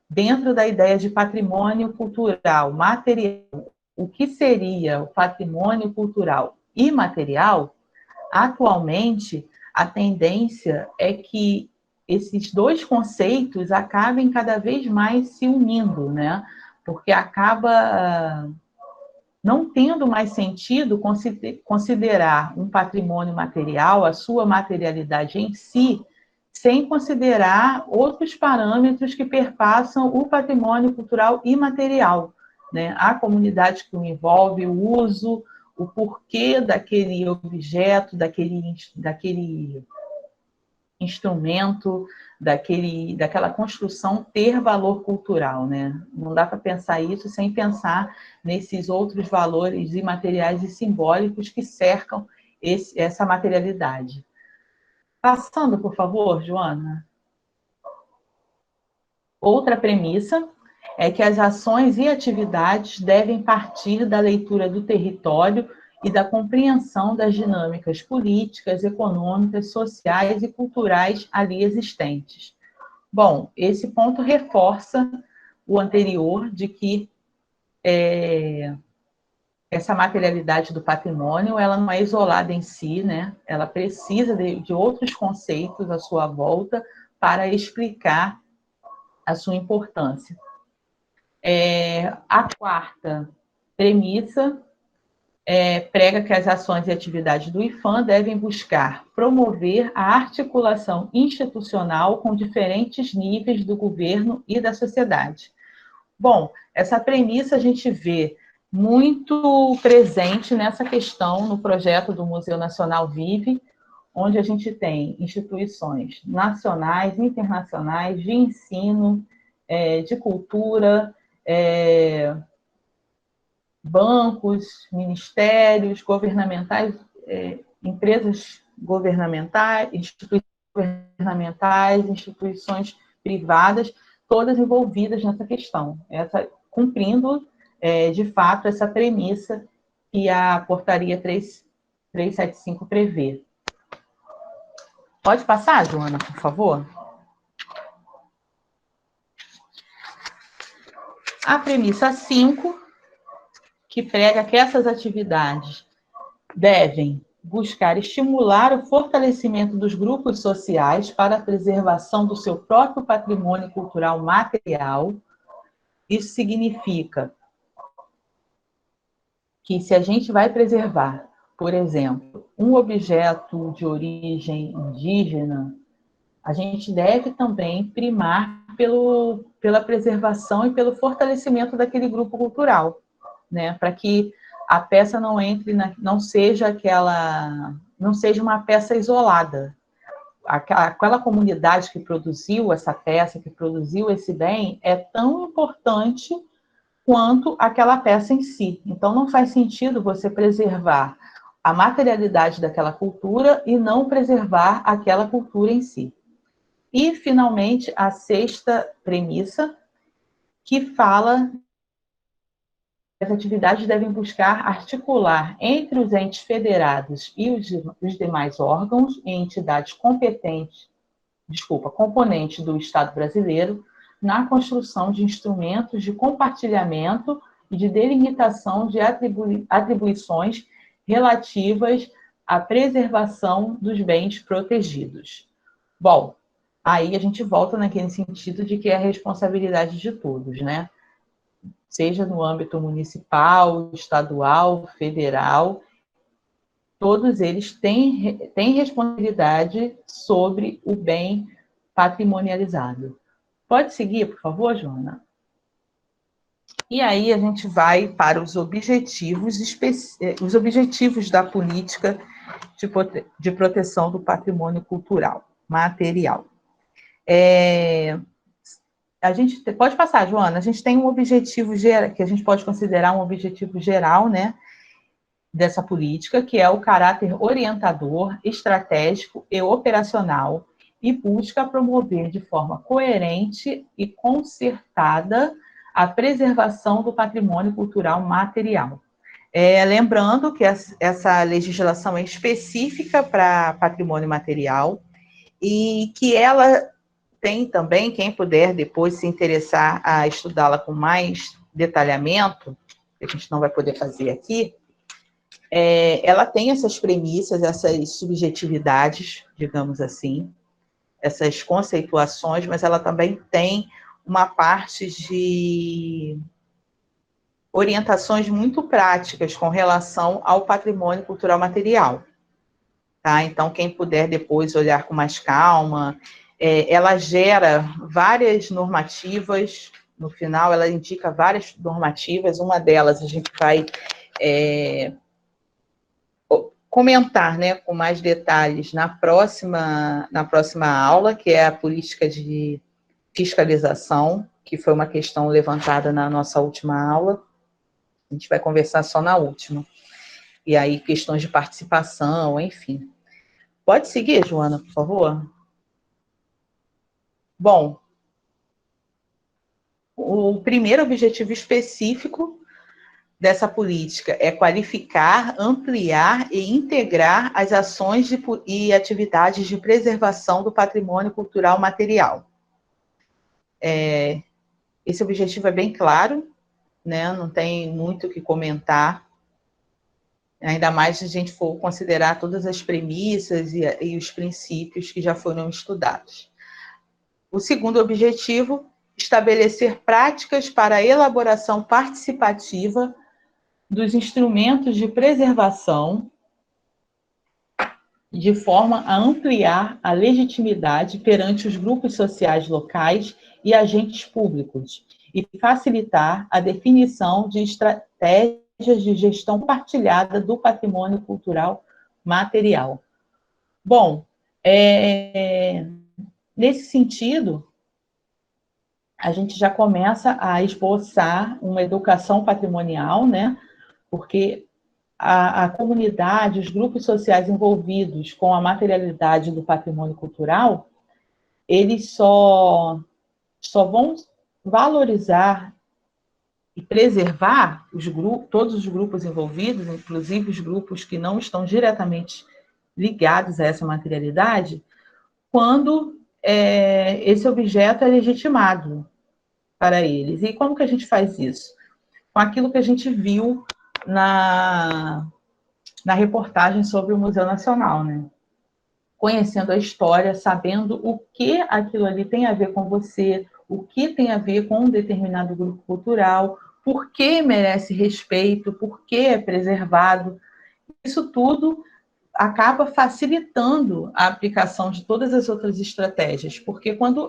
dentro da ideia de patrimônio cultural material, o que seria o patrimônio cultural imaterial, atualmente a tendência é que esses dois conceitos acabem cada vez mais se unindo, né? Porque acaba não tendo mais sentido considerar um patrimônio material, a sua materialidade em si, sem considerar outros parâmetros que perpassam o patrimônio cultural imaterial, né? A comunidade que o envolve, o uso, o porquê daquele objeto, daquele instrumento, daquela construção ter valor cultural, né? Não dá para pensar isso sem pensar nesses outros valores imateriais e simbólicos que cercam essa materialidade. Passando, por favor, Joana. Outra premissa é que as ações e atividades devem partir da leitura do território e da compreensão das dinâmicas políticas, econômicas, sociais e culturais ali existentes. Bom, esse ponto reforça o anterior de que essa materialidade do patrimônio, ela não é isolada em si, né? Ela precisa de outros conceitos à sua volta para explicar a sua importância. A quarta premissa prega que as ações e atividades do IPHAN devem buscar promover a articulação institucional com diferentes níveis do governo e da sociedade. Bom, essa premissa a gente vê muito presente nessa questão no projeto do Museu Nacional Vive, onde a gente tem instituições nacionais, internacionais, de ensino, de cultura, bancos, ministérios governamentais, empresas governamentais, instituições governamentais, instituições privadas, todas envolvidas nessa questão, cumprindo, de fato, essa premissa que a portaria 375 prevê. Pode passar, Joana, por favor? A premissa 5, que prega que essas atividades devem buscar estimular o fortalecimento dos grupos sociais para a preservação do seu próprio patrimônio cultural material. Isso significa que se a gente vai preservar, por exemplo, um objeto de origem indígena, a gente deve também primar pela preservação e pelo fortalecimento daquele grupo cultural, né? Para que a peça não entre, não seja uma peça isolada. Aquela comunidade que produziu essa peça, que produziu esse bem, é tão importante quanto aquela peça em si. Então, não faz sentido você preservar a materialidade daquela cultura e não preservar aquela cultura em si. E, finalmente, a sexta premissa, que fala que as atividades devem buscar articular entre os entes federados e os demais órgãos e entidades componentes do Estado brasileiro, na construção de instrumentos de compartilhamento e de delimitação de atribuições relativas à preservação dos bens protegidos. Bom, aí a gente volta naquele sentido de que é a responsabilidade de todos, né? Seja no âmbito municipal, estadual, federal, todos eles têm responsabilidade sobre o bem patrimonializado. Pode seguir, por favor, Joana? E aí a gente vai para os objetivos da política de proteção do patrimônio cultural material. A gente pode passar, Joana. A gente tem um objetivo geral, que a gente pode considerar um objetivo geral, né, dessa política, que é o caráter orientador, estratégico e operacional, e busca promover de forma coerente e concertada a preservação do patrimônio cultural material. Lembrando que essa legislação é específica para patrimônio material e que ela tem também, quem puder depois se interessar a estudá-la com mais detalhamento, que a gente não vai poder fazer aqui, ela tem essas premissas, essas subjetividades, digamos assim, essas conceituações, mas ela também tem uma parte de orientações muito práticas com relação ao patrimônio cultural material. Tá? Então, quem puder depois olhar com mais calma, ela gera várias normativas, no final ela indica várias normativas, uma delas a gente vai comentar, né, com mais detalhes na próxima aula, que é a política de fiscalização, que foi uma questão levantada na nossa última aula. A gente vai conversar só na última. E aí, questões de participação, enfim. Pode seguir, Joana, por favor? Bom, o primeiro objetivo específico dessa política é qualificar, ampliar e integrar as ações e atividades de preservação do patrimônio cultural material. Esse objetivo é bem claro, né? Não tem muito o que comentar, ainda mais se a gente for considerar todas as premissas e os princípios que já foram estudados. O segundo objetivo, estabelecer práticas para a elaboração participativa dos instrumentos de preservação, de forma a ampliar a legitimidade perante os grupos sociais locais e agentes públicos, e facilitar a definição de estratégias de gestão partilhada do patrimônio cultural material. Bom, nesse sentido, a gente já começa a esboçar uma educação patrimonial, né? Porque a comunidade, os grupos sociais envolvidos com a materialidade do patrimônio cultural, eles só vão valorizar e preservar todos os grupos envolvidos, inclusive os grupos que não estão diretamente ligados a essa materialidade, quando esse objeto é legitimado para eles. E como que a gente faz isso? Com aquilo que a gente viu na reportagem sobre o Museu Nacional, né? Conhecendo a história, sabendo o que aquilo ali tem a ver com você, o que tem a ver com um determinado grupo cultural, por que merece respeito, por que é preservado. Isso tudo acaba facilitando a aplicação de todas as outras estratégias, porque quando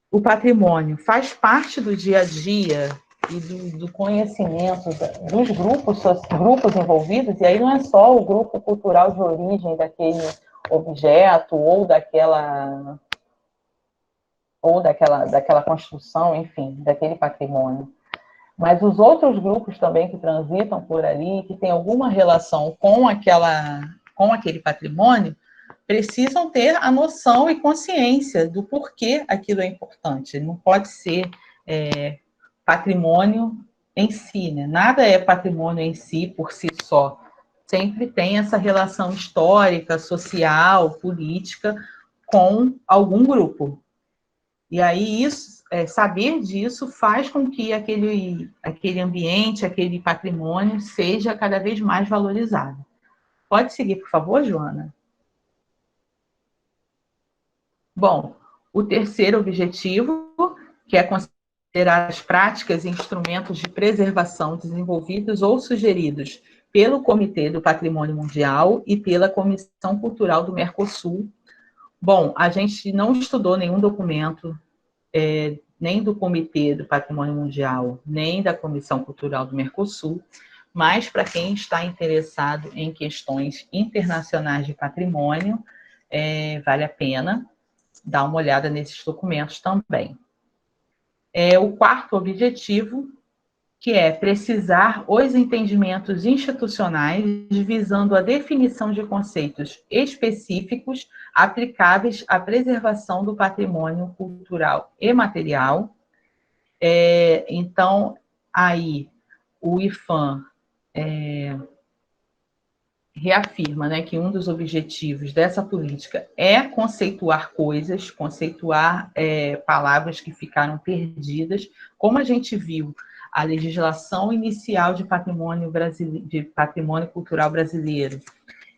o patrimônio faz parte do dia a dia e do conhecimento dos grupos envolvidos, e aí não é só o grupo cultural de origem daquele objeto ou daquela construção, enfim, daquele patrimônio, mas os outros grupos também que transitam por ali, que têm alguma relação com aquele patrimônio, precisam ter a noção e consciência do porquê aquilo é importante. Não pode ser patrimônio em si, né? Nada é patrimônio em si por si só. Sempre tem essa relação histórica, social, política com algum grupo. E aí saber disso faz com que aquele ambiente, aquele patrimônio seja cada vez mais valorizado. Pode seguir, por favor, Joana? Bom, o terceiro objetivo, que é considerar as práticas e instrumentos de preservação desenvolvidos ou sugeridos pelo Comitê do Patrimônio Mundial e pela Comissão Cultural do Mercosul. Bom, a gente não estudou nenhum documento, nem do Comitê do Patrimônio Mundial, nem da Comissão Cultural do Mercosul, mas para quem está interessado em questões internacionais de patrimônio, vale a pena dar uma olhada nesses documentos também. O quarto objetivo, que é precisar os entendimentos institucionais visando a definição de conceitos específicos aplicáveis à preservação do patrimônio cultural e material. Então, aí, o IPHAN reafirma, né, que um dos objetivos dessa política é conceituar coisas, conceituar palavras que ficaram perdidas. Como a gente viu, a legislação inicial de patrimônio cultural brasileiro,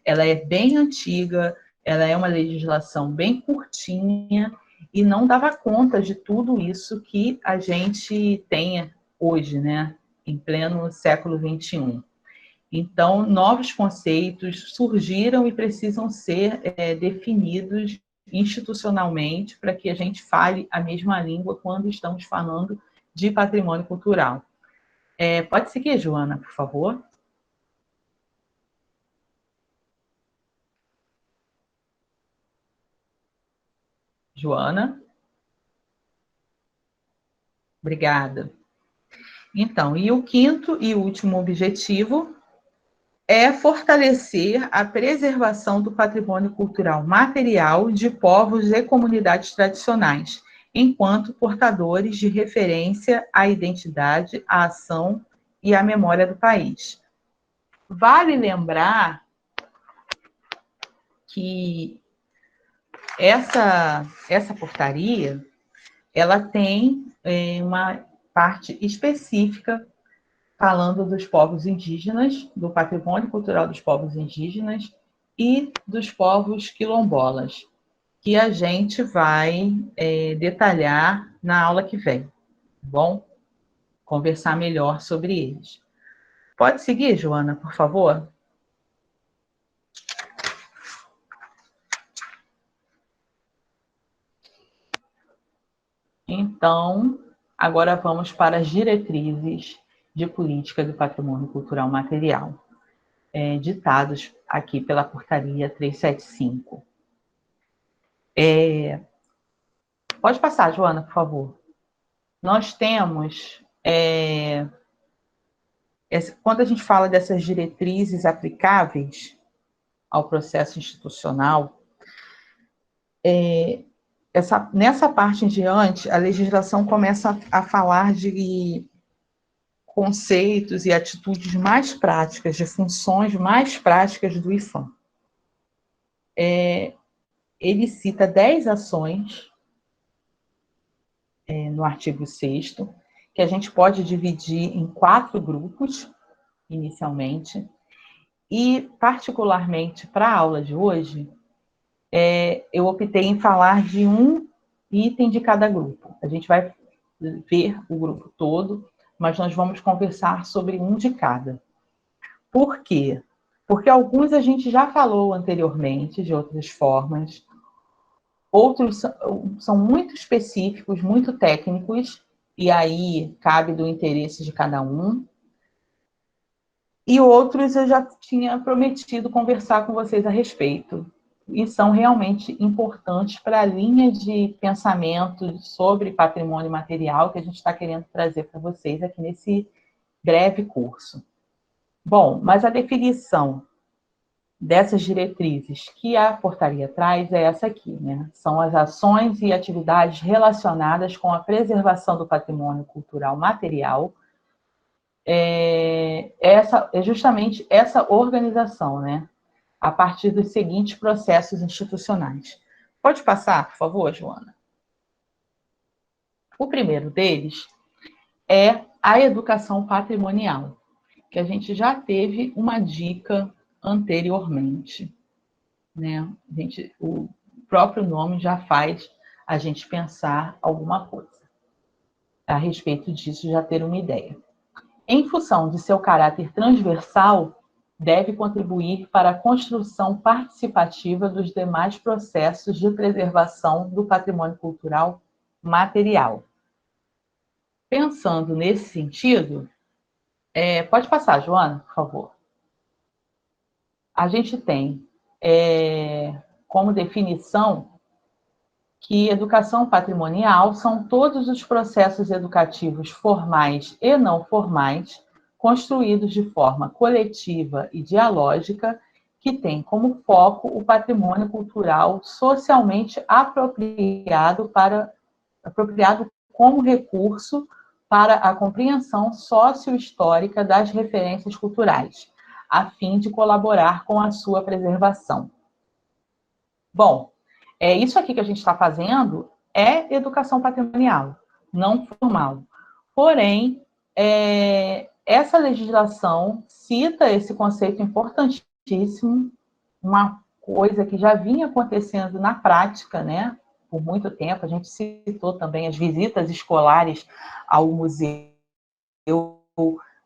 ela é bem antiga, ela é uma legislação bem curtinha e não dava conta de tudo isso que a gente tem hoje, né, em pleno século XXI. Então, novos conceitos surgiram e precisam ser definidos institucionalmente para que a gente fale a mesma língua quando estamos falando de patrimônio cultural. Pode seguir, Joana, por favor. Joana? Obrigada. Então, e o quinto e último objetivo é fortalecer a preservação do patrimônio cultural material de povos e comunidades tradicionais, enquanto portadores de referência à identidade, à ação e à memória do país. Vale lembrar que essa portaria ela tem uma parte específica falando dos povos indígenas, do patrimônio cultural dos povos indígenas e dos povos quilombolas, que a gente vai detalhar na aula que vem, tá bom? Conversar melhor sobre eles. Pode seguir, Joana, por favor? Então, agora vamos para as diretrizes de política do patrimônio cultural material, ditados aqui pela Portaria 375. Pode passar, Joana, por favor. Nós temos, quando a gente fala dessas diretrizes aplicáveis ao processo institucional, nessa parte em diante, a legislação começa a falar de conceitos e atitudes mais práticas, de funções mais práticas do IFAM. Ele cita 10 ações no artigo 6º, que a gente pode dividir em 4 grupos, inicialmente, e, particularmente, para a aula de hoje, eu optei em falar de um item de cada grupo. A gente vai ver o grupo todo, mas nós vamos conversar sobre um de cada. Por quê? Porque alguns a gente já falou anteriormente, de outras formas, outros são muito específicos, muito técnicos, e aí cabe do interesse de cada um. E outros eu já tinha prometido conversar com vocês a respeito. E são realmente importantes para a linha de pensamento sobre patrimônio material que a gente está querendo trazer para vocês aqui nesse breve curso. Bom, mas a definição dessas diretrizes que a portaria traz é essa aqui, né? São as ações e atividades relacionadas com a preservação do patrimônio cultural material. É justamente essa organização, né? A partir dos seguintes processos institucionais. Pode passar, por favor, Joana? O primeiro deles é a educação patrimonial, que a gente já teve uma dica anteriormente, né? O próprio nome já faz a gente pensar alguma coisa a respeito disso, já ter uma ideia. Em função de seu caráter transversal, deve contribuir para a construção participativa dos demais processos de preservação do patrimônio cultural material. Pensando nesse sentido, pode passar, Joana, por favor. A gente tem como definição que educação patrimonial são todos os processos educativos formais e não formais, construídos de forma coletiva e dialógica, que têm como foco o patrimônio cultural socialmente apropriado como recurso para a compreensão sociohistórica das referências culturais, a fim de colaborar com a sua preservação. Bom, isso aqui que a gente está fazendo é educação patrimonial, não formal. Porém, essa legislação cita esse conceito importantíssimo, uma coisa que já vinha acontecendo na prática, né, por muito tempo. A gente citou também as visitas escolares ao Museu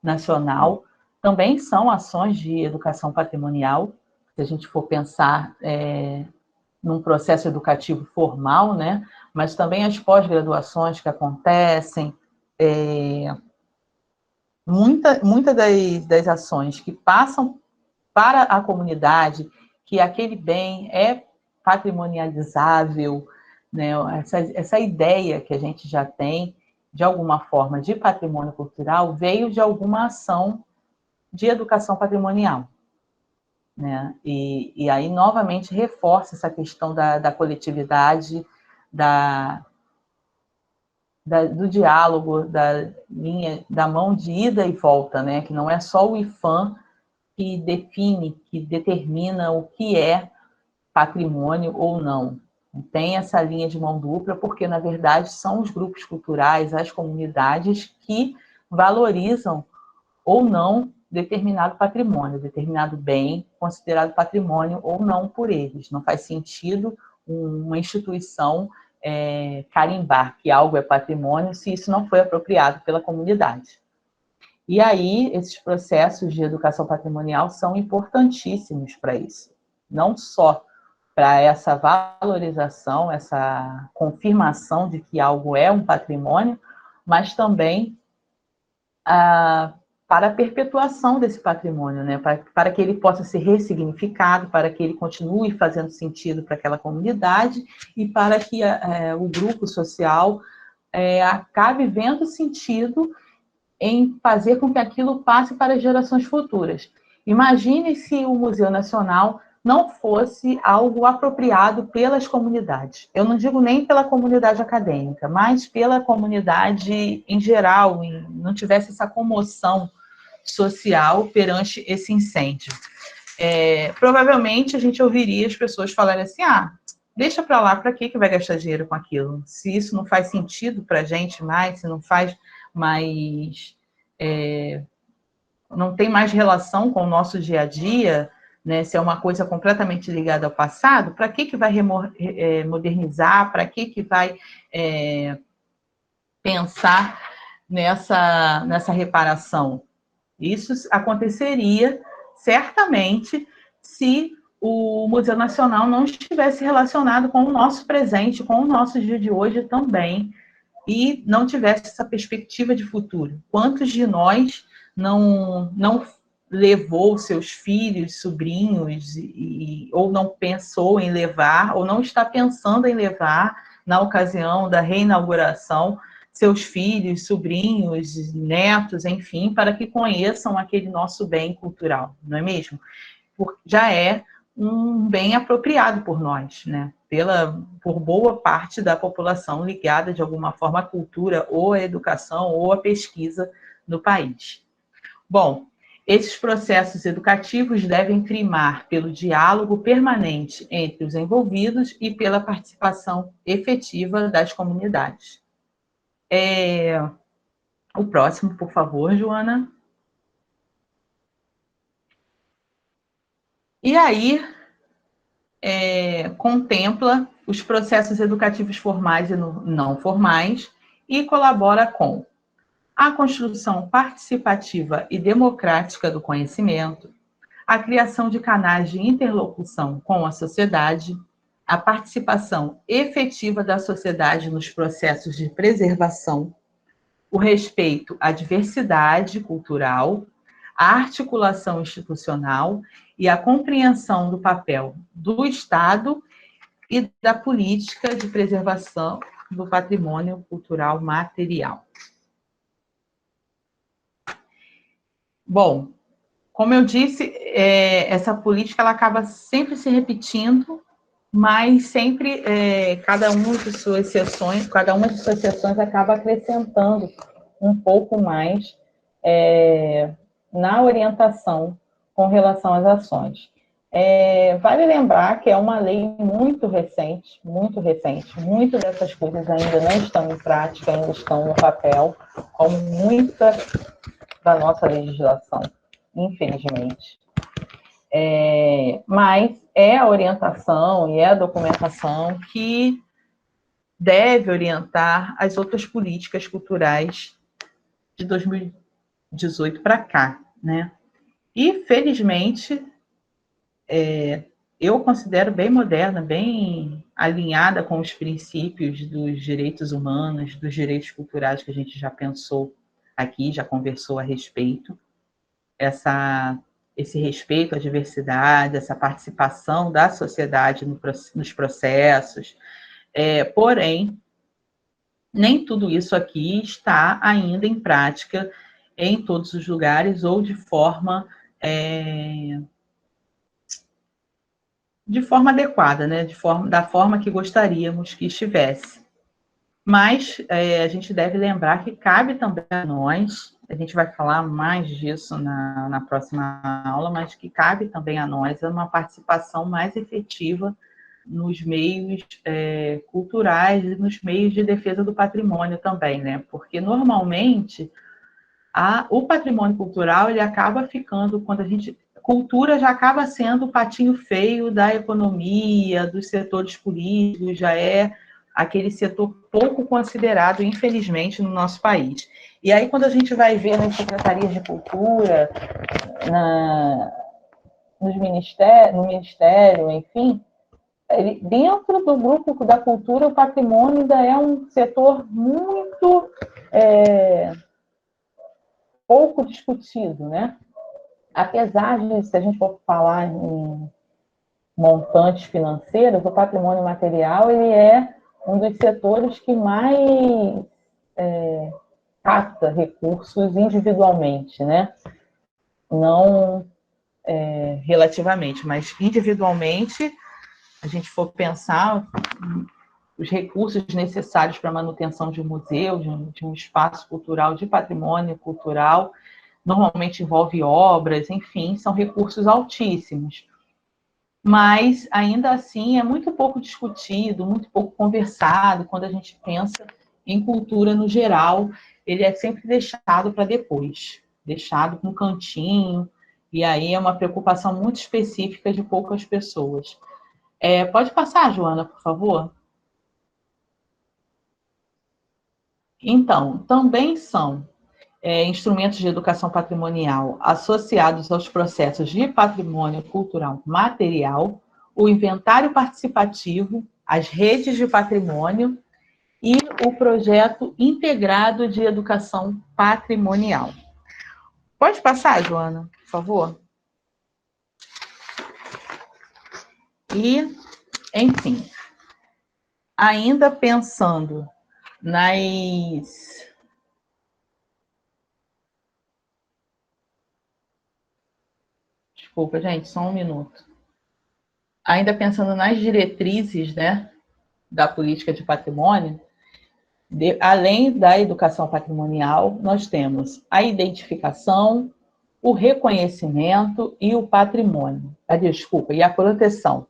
Nacional, também são ações de educação patrimonial, se a gente for pensar num processo educativo formal, né, mas também as pós-graduações que acontecem, muita das ações que passam para a comunidade, que aquele bem é patrimonializável, né? Essa ideia que a gente já tem, de alguma forma, de patrimônio cultural, veio de alguma ação de educação patrimonial, né? E aí, novamente, reforça essa questão da coletividade, do diálogo, da mão de ida e volta, né? Que não é só o IPHAN que define, que determina o que é patrimônio ou não. Tem essa linha de mão dupla, porque, na verdade, são os grupos culturais, as comunidades que valorizam ou não determinado patrimônio, determinado bem considerado patrimônio ou não por eles. Não faz sentido uma instituição carimbar que algo é patrimônio se isso não foi apropriado pela comunidade. E aí, esses processos de educação patrimonial são importantíssimos para isso. Não só para essa valorização, essa confirmação de que algo é um patrimônio, mas também para a perpetuação desse patrimônio, né? Para que ele possa ser ressignificado, para que ele continue fazendo sentido para aquela comunidade e para que o grupo social acabe vendo sentido em fazer com que aquilo passe para as gerações futuras. Imagine se o Museu Nacional não fosse algo apropriado pelas comunidades. Eu não digo nem pela comunidade acadêmica, mas pela comunidade em geral, e não tivesse essa comoção social perante esse incêndio. Provavelmente a gente ouviria as pessoas falarem assim, deixa para lá, para que vai gastar dinheiro com aquilo? Se isso não faz sentido para a gente mais, se não faz mais... não tem mais relação com o nosso dia a dia, né, se é uma coisa completamente ligada ao passado, para que vai modernizar, para que vai pensar nessa reparação? Isso aconteceria certamente se o Museu Nacional não estivesse relacionado com o nosso presente, com o nosso dia de hoje também, e não tivesse essa perspectiva de futuro. Quantos de nós não levou seus filhos, sobrinhos, ou não pensou em levar, ou não está pensando em levar, na ocasião da reinauguração, seus filhos, sobrinhos, netos, enfim, para que conheçam aquele nosso bem cultural, não é mesmo? Porque já é um bem apropriado por nós, né? Por boa parte da população ligada de alguma forma à cultura, ou à educação, ou à pesquisa no país. Bom, esses processos educativos devem primar pelo diálogo permanente entre os envolvidos e pela participação efetiva das comunidades. O próximo, por favor, Joana. E aí, contempla os processos educativos formais e não formais e colabora com a construção participativa e democrática do conhecimento, a criação de canais de interlocução com a sociedade, a participação efetiva da sociedade nos processos de preservação, o respeito à diversidade cultural, a articulação institucional e a compreensão do papel do Estado e da política de preservação do patrimônio cultural material. Bom, como eu disse, essa política ela acaba sempre se repetindo, mas sempre cada uma de suas sessões acaba acrescentando um pouco mais na orientação com relação às ações. Vale lembrar que é uma lei muito recente, muitas dessas coisas ainda não estão em prática, ainda estão no papel, como muita da nossa legislação, infelizmente. Mas é a orientação e é a documentação que deve orientar as outras políticas culturais de 2018 para cá, né? E, felizmente, eu considero bem moderna, bem alinhada com os princípios dos direitos humanos, dos direitos culturais que a gente já pensou aqui, já conversou a respeito. Esse respeito à diversidade, essa participação da sociedade nos processos. Porém, nem tudo isso aqui está ainda em prática em todos os lugares ou de forma adequada, né? Da forma que gostaríamos que estivesse. Mas a gente deve lembrar que cabe também a nós, a gente vai falar mais disso na próxima aula, mas que cabe também a nós uma participação mais efetiva nos meios culturais e nos meios de defesa do patrimônio também, né? Porque normalmente o patrimônio cultural ele acaba ficando, quando cultura já acaba sendo o patinho feio da economia, dos setores políticos, já é aquele setor pouco considerado, infelizmente, no nosso país. E aí, quando a gente vai ver nas secretarias de cultura, no ministério, enfim, dentro do grupo da cultura, o patrimônio ainda é um setor muito pouco discutido, né? Apesar de, se a gente for falar em montantes financeiros, o patrimônio material ele é um dos setores que mais capta recursos individualmente, né? Não relativamente, mas individualmente, a gente for pensar os recursos necessários para a manutenção de um museu, de um espaço cultural, de patrimônio cultural, normalmente envolve obras, enfim, são recursos altíssimos. Mas, ainda assim, é muito pouco discutido, muito pouco conversado, quando a gente pensa em cultura no geral, ele é sempre deixado para depois, deixado no cantinho, e aí é uma preocupação muito específica de poucas pessoas. Pode passar, Joana, por favor? Então, também são instrumentos de educação patrimonial associados aos processos de patrimônio cultural material, o inventário participativo, as redes de patrimônio e o projeto integrado de educação patrimonial. Pode passar, Joana, por favor? E, enfim, ainda pensando nas... Desculpa, gente, só um minuto. Ainda pensando nas diretrizes, né, da política de patrimônio, além da educação patrimonial, nós temos a identificação, o reconhecimento e o patrimônio, e a proteção,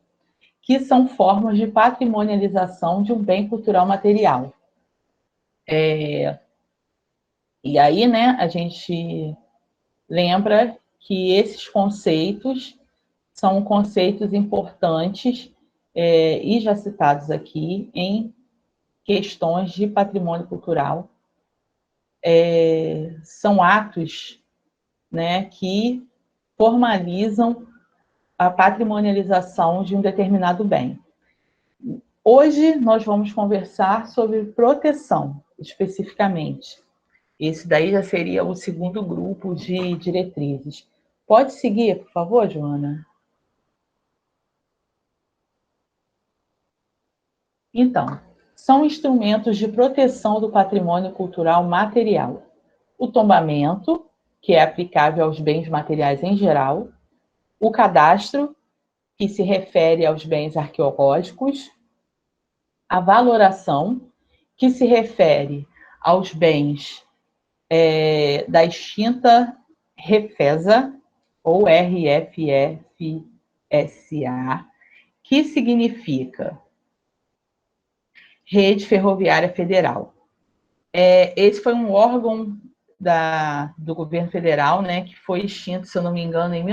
que são formas de patrimonialização de um bem cultural material. E aí, né, a gente lembra que esses conceitos são conceitos importantes e já citados aqui em questões de patrimônio cultural. São atos, né, que formalizam a patrimonialização de um determinado bem. Hoje nós vamos conversar sobre proteção, especificamente. Esse daí já seria o segundo grupo de diretrizes. Pode seguir, por favor, Joana? Então, são instrumentos de proteção do patrimônio cultural material. O tombamento, que é aplicável aos bens materiais em geral. O cadastro, que se refere aos bens arqueológicos. A valoração, que se refere aos bens da extinta Refesa, ou RFSA, que significa Rede Ferroviária Federal. Esse foi um órgão do governo federal, né, que foi extinto, se eu não me engano, em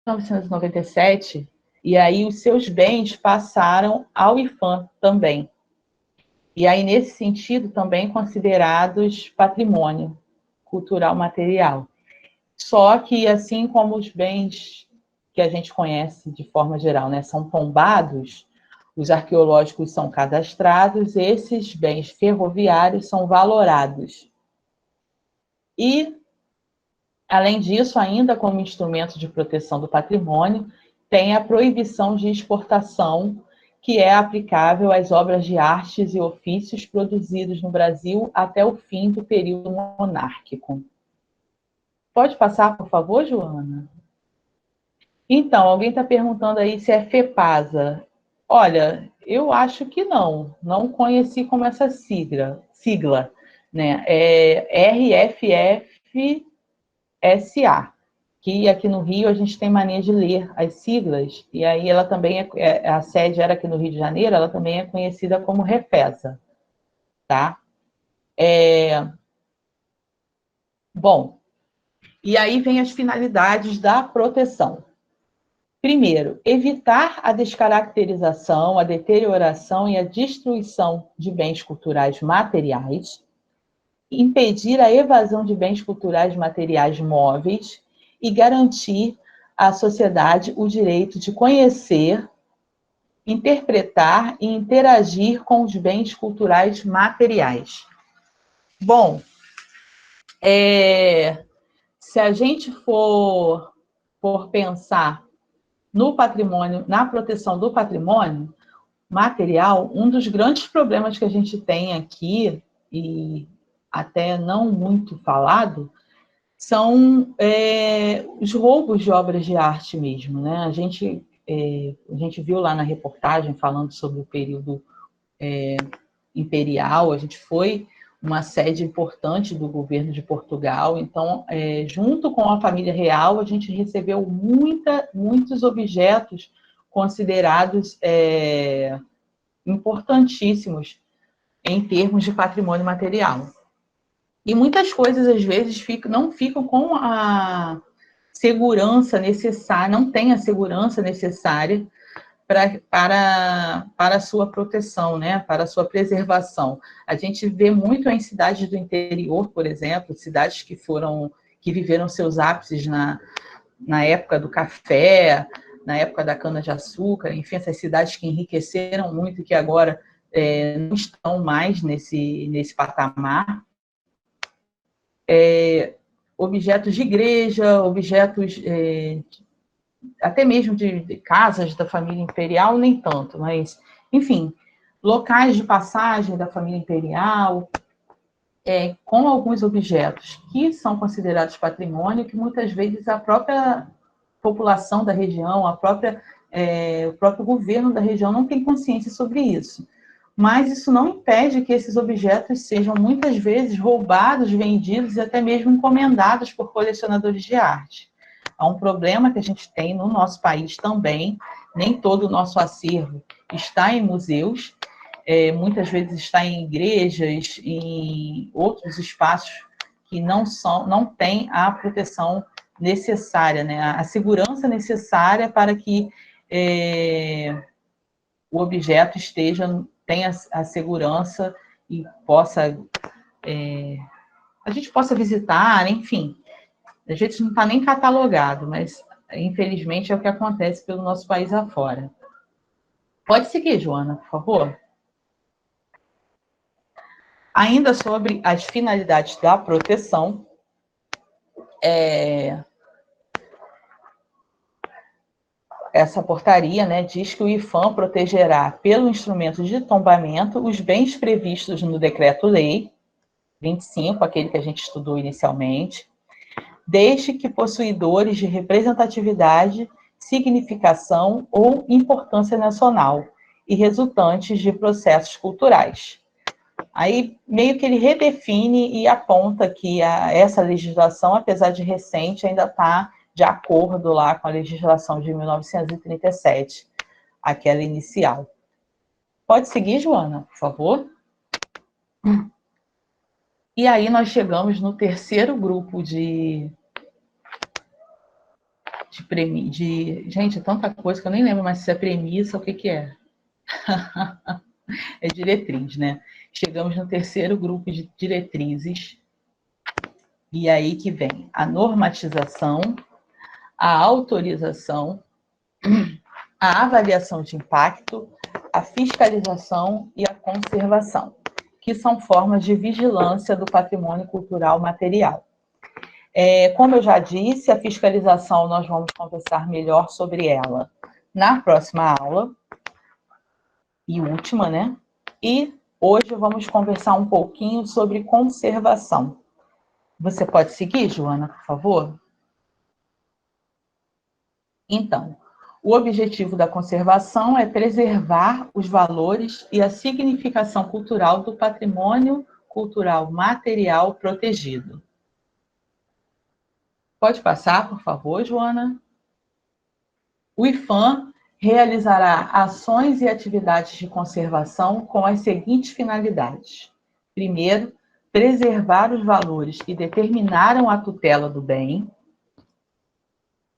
1997, e aí os seus bens passaram ao IPHAN também. E aí, nesse sentido, também considerados patrimônio cultural material. Só que, assim como os bens que a gente conhece de forma geral, né, são tombados, os arqueológicos são cadastrados, esses bens ferroviários são valorados. E, além disso, ainda como instrumento de proteção do patrimônio, tem a proibição de exportação, que é aplicável às obras de artes e ofícios produzidos no Brasil até o fim do período monárquico. Pode passar, por favor, Joana? Então, alguém está perguntando aí se é FEPASA. Olha, eu acho que não conheci como essa sigla, né? É RFFSA, que aqui no Rio a gente tem mania de ler as siglas, e aí ela também a sede era aqui no Rio de Janeiro, ela também é conhecida como Refesa, tá? Bom, e aí vem as finalidades da proteção. Primeiro, evitar a descaracterização, a deterioração e a destruição de bens culturais materiais, impedir a evasão de bens culturais materiais móveis e garantir à sociedade o direito de conhecer, interpretar e interagir com os bens culturais materiais. Bom, se a gente for pensar no patrimônio, na proteção do patrimônio material, um dos grandes problemas que a gente tem aqui, e até não muito falado, são os roubos de obras de arte mesmo, né? A gente viu lá na reportagem falando sobre o período imperial, a gente foi uma sede importante do governo de Portugal, então, junto com a família real, a gente recebeu muitos objetos considerados importantíssimos em termos de patrimônio material. E muitas coisas, às vezes, não ficam com a segurança necessária, não tem a segurança necessária para a sua proteção, né? Para a sua preservação. A gente vê muito em cidades do interior, por exemplo, cidades que viveram seus ápices na época do café, na época da cana-de-açúcar, enfim, essas cidades que enriqueceram muito e que agora não estão mais nesse patamar. Objetos de igreja, objetos até mesmo de casas da família imperial, nem tanto, mas, enfim, locais de passagem da família imperial, com alguns objetos que são considerados patrimônio, que muitas vezes a própria população da região, o próprio governo da região não tem consciência sobre isso. Mas isso não impede que esses objetos sejam muitas vezes roubados, vendidos e até mesmo encomendados por colecionadores de arte. Há um problema que a gente tem no nosso país também, nem todo o nosso acervo está em museus, muitas vezes está em igrejas, em outros espaços que não têm a proteção necessária, né? A segurança necessária para que o objeto tenha a segurança e a gente possa visitar, enfim. A gente não está nem catalogado, mas infelizmente é o que acontece pelo nosso país afora. Pode seguir, Joana, por favor. Ainda sobre as finalidades da proteção, essa portaria, né, diz que o IPHAN protegerá, pelo instrumento de tombamento, os bens previstos no Decreto-Lei 25, aquele que a gente estudou inicialmente, desde que possuidores de representatividade, significação ou importância nacional e resultantes de processos culturais. Aí, meio que ele redefine e aponta que essa legislação, apesar de recente, ainda está de acordo lá com a legislação de 1937, aquela inicial. Pode seguir, Joana, por favor? E aí nós chegamos no terceiro grupo de Gente, é tanta coisa que eu nem lembro mais se é premissa, o que que é. É diretriz, né? Chegamos no terceiro grupo de diretrizes, e aí que vem a normatização, a autorização, a avaliação de impacto, a fiscalização e a conservação, que são formas de vigilância do patrimônio cultural material. Como eu já disse, a fiscalização nós vamos conversar melhor sobre ela na próxima aula, e última, né? E hoje vamos conversar um pouquinho sobre conservação. Você pode seguir, Joana, por favor? Então, o objetivo da conservação é preservar os valores e a significação cultural do patrimônio cultural material protegido. Pode passar, por favor, Joana? O IPHAN realizará ações e atividades de conservação com as seguintes finalidades. Primeiro, preservar os valores que determinaram a tutela do bem.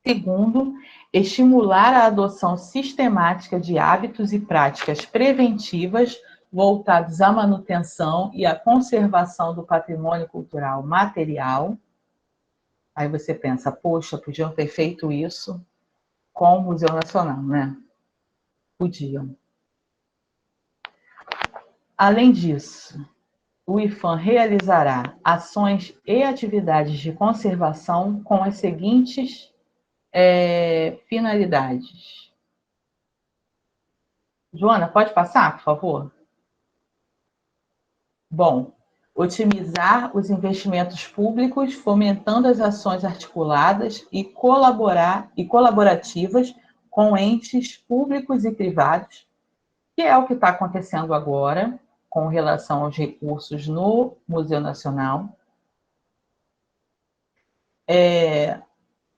Segundo, estimular a adoção sistemática de hábitos e práticas preventivas voltados à manutenção e à conservação do patrimônio cultural material. Aí você pensa, poxa, podiam ter feito isso com o Museu Nacional, né? Podiam. Além disso, o IPHAN realizará ações e atividades de conservação com as seguintes finalidades. Joana, pode passar, por favor? Bom, otimizar os investimentos públicos, fomentando as ações articuladas e colaborativas com entes públicos e privados, que é o que está acontecendo agora com relação aos recursos no Museu Nacional.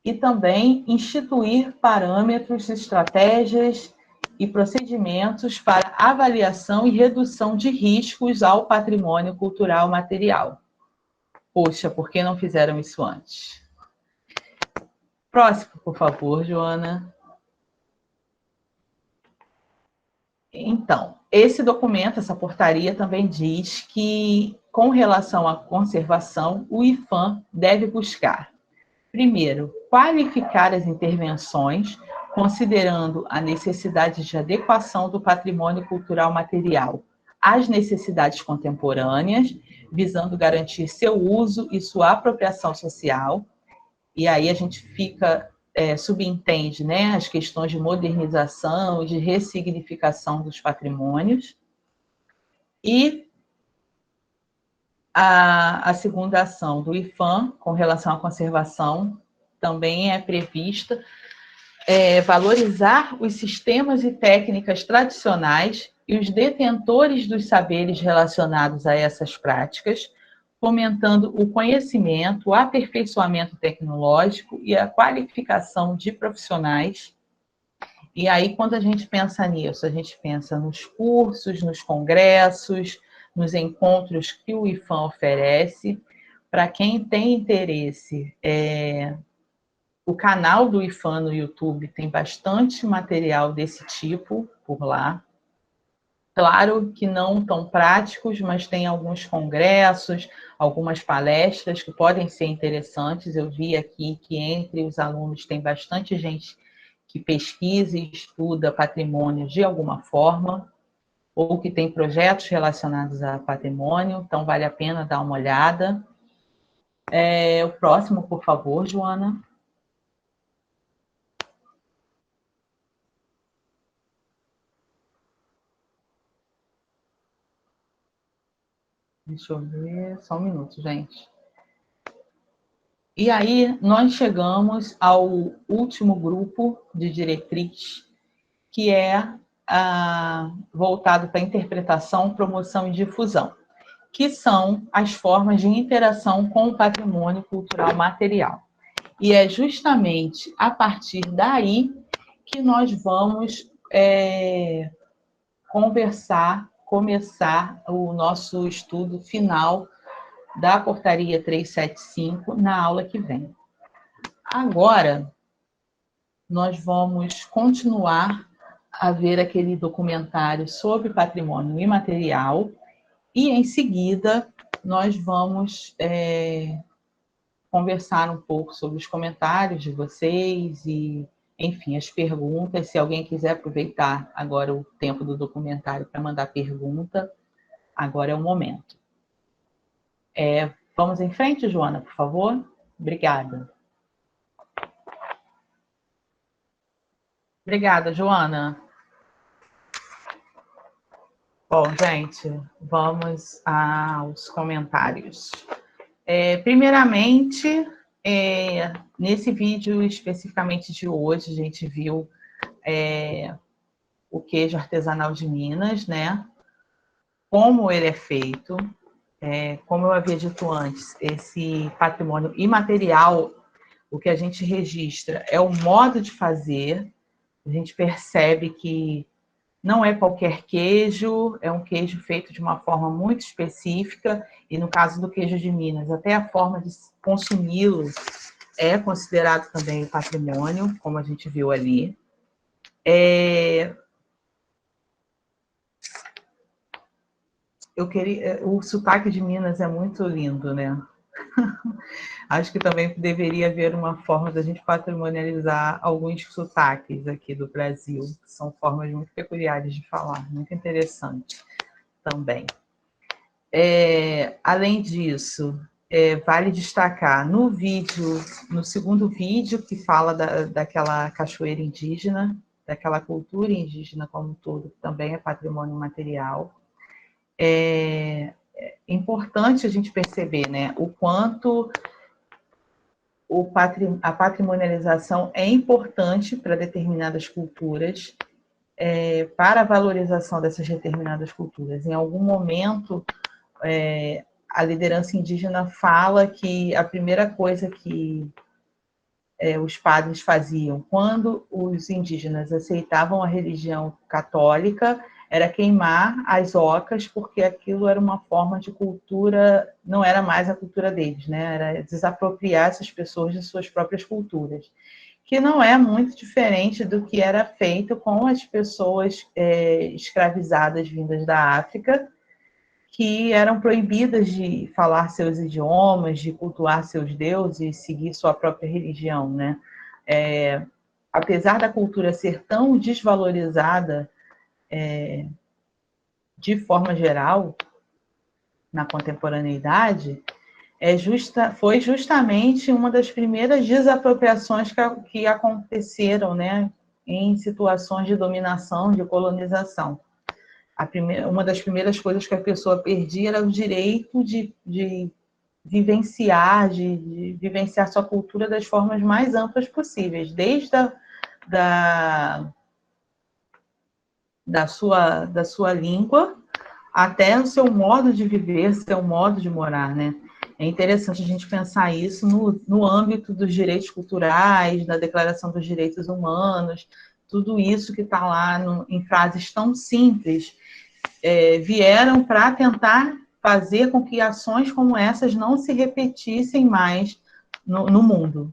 E também instituir parâmetros, estratégias e procedimentos para avaliação e redução de riscos ao patrimônio cultural material. Poxa, por que não fizeram isso antes? Próximo, por favor, Joana. Então, esse documento, essa portaria também diz que, com relação à conservação, o IPHAN deve buscar, primeiro, qualificar as intervenções, considerando a necessidade de adequação do patrimônio cultural material às necessidades contemporâneas, visando garantir seu uso e sua apropriação social. E aí a gente subentende, né, as questões de modernização, de ressignificação dos patrimônios. E a segunda ação do IPHAN, com relação à conservação, também é prevista valorizar os sistemas e técnicas tradicionais e os detentores dos saberes relacionados a essas práticas, fomentando o conhecimento, o aperfeiçoamento tecnológico e a qualificação de profissionais. E aí, quando a gente pensa nisso, a gente pensa nos cursos, nos congressos, nos encontros que o IPHAN oferece. Para quem tem interesse, o canal do IPHAN no YouTube tem bastante material desse tipo por lá. Claro que não tão práticos, mas tem alguns congressos, algumas palestras que podem ser interessantes. Eu vi aqui que entre os alunos tem bastante gente que pesquisa e estuda patrimônio de alguma forma, ou que tem projetos relacionados a patrimônio, então vale a pena dar uma olhada. O próximo, por favor, Joana. Deixa eu ver, só um minuto, gente. E aí, nós chegamos ao último grupo de diretriz, que é voltado para interpretação, promoção e difusão, que são as formas de interação com o patrimônio cultural material. E é justamente a partir daí que nós vamos começar o nosso estudo final da portaria 375 na aula que vem. Agora, nós vamos continuar a ver aquele documentário sobre patrimônio imaterial e, em seguida, nós vamos conversar um pouco sobre os comentários de vocês e, enfim, as perguntas. Se alguém quiser aproveitar agora o tempo do documentário para mandar pergunta, agora é o momento. Vamos em frente, Joana, por favor? Obrigada. Obrigada, Joana. Bom, gente, vamos aos comentários. Primeiramente, nesse vídeo especificamente de hoje, a gente viu o queijo artesanal de Minas, né? Como ele é feito, como eu havia dito antes, esse patrimônio imaterial, o que a gente registra é o modo de fazer. A gente percebe que não é qualquer queijo, é um queijo feito de uma forma muito específica, e no caso do queijo de Minas, até a forma de consumi-lo é considerado também patrimônio, como a gente viu ali. O sotaque de Minas é muito lindo, né? Acho que também deveria haver uma forma da gente patrimonializar alguns sotaques aqui do Brasil, que são formas muito peculiares de falar, muito interessante também. Além disso, vale destacar no segundo vídeo, que fala daquela cachoeira indígena, daquela cultura indígena como um todo, que também é patrimônio material. É importante a gente perceber, né, o quanto a patrimonialização é importante para determinadas culturas, para a valorização dessas determinadas culturas. Em algum momento, a liderança indígena fala que a primeira coisa que os padres faziam quando os indígenas aceitavam a religião católica era queimar as ocas, porque aquilo era uma forma de cultura, não era mais a cultura deles, né? Era desapropriar essas pessoas de suas próprias culturas, que não é muito diferente do que era feito com as pessoas escravizadas vindas da África, que eram proibidas de falar seus idiomas, de cultuar seus deuses, seguir sua própria religião, né? Apesar da cultura ser tão desvalorizada de forma geral na contemporaneidade, foi justamente uma das primeiras desapropriações que aconteceram, né, em situações de dominação, de colonização. Uma das primeiras coisas que a pessoa perdia era o direito de vivenciar sua cultura das formas mais amplas possíveis, desde da sua língua até o seu modo de viver, seu modo de morar, né? É interessante a gente pensar isso no âmbito dos direitos culturais, da Declaração dos Direitos Humanos, tudo isso que está lá em frases tão simples, vieram para tentar fazer com que ações como essas não se repetissem mais no mundo.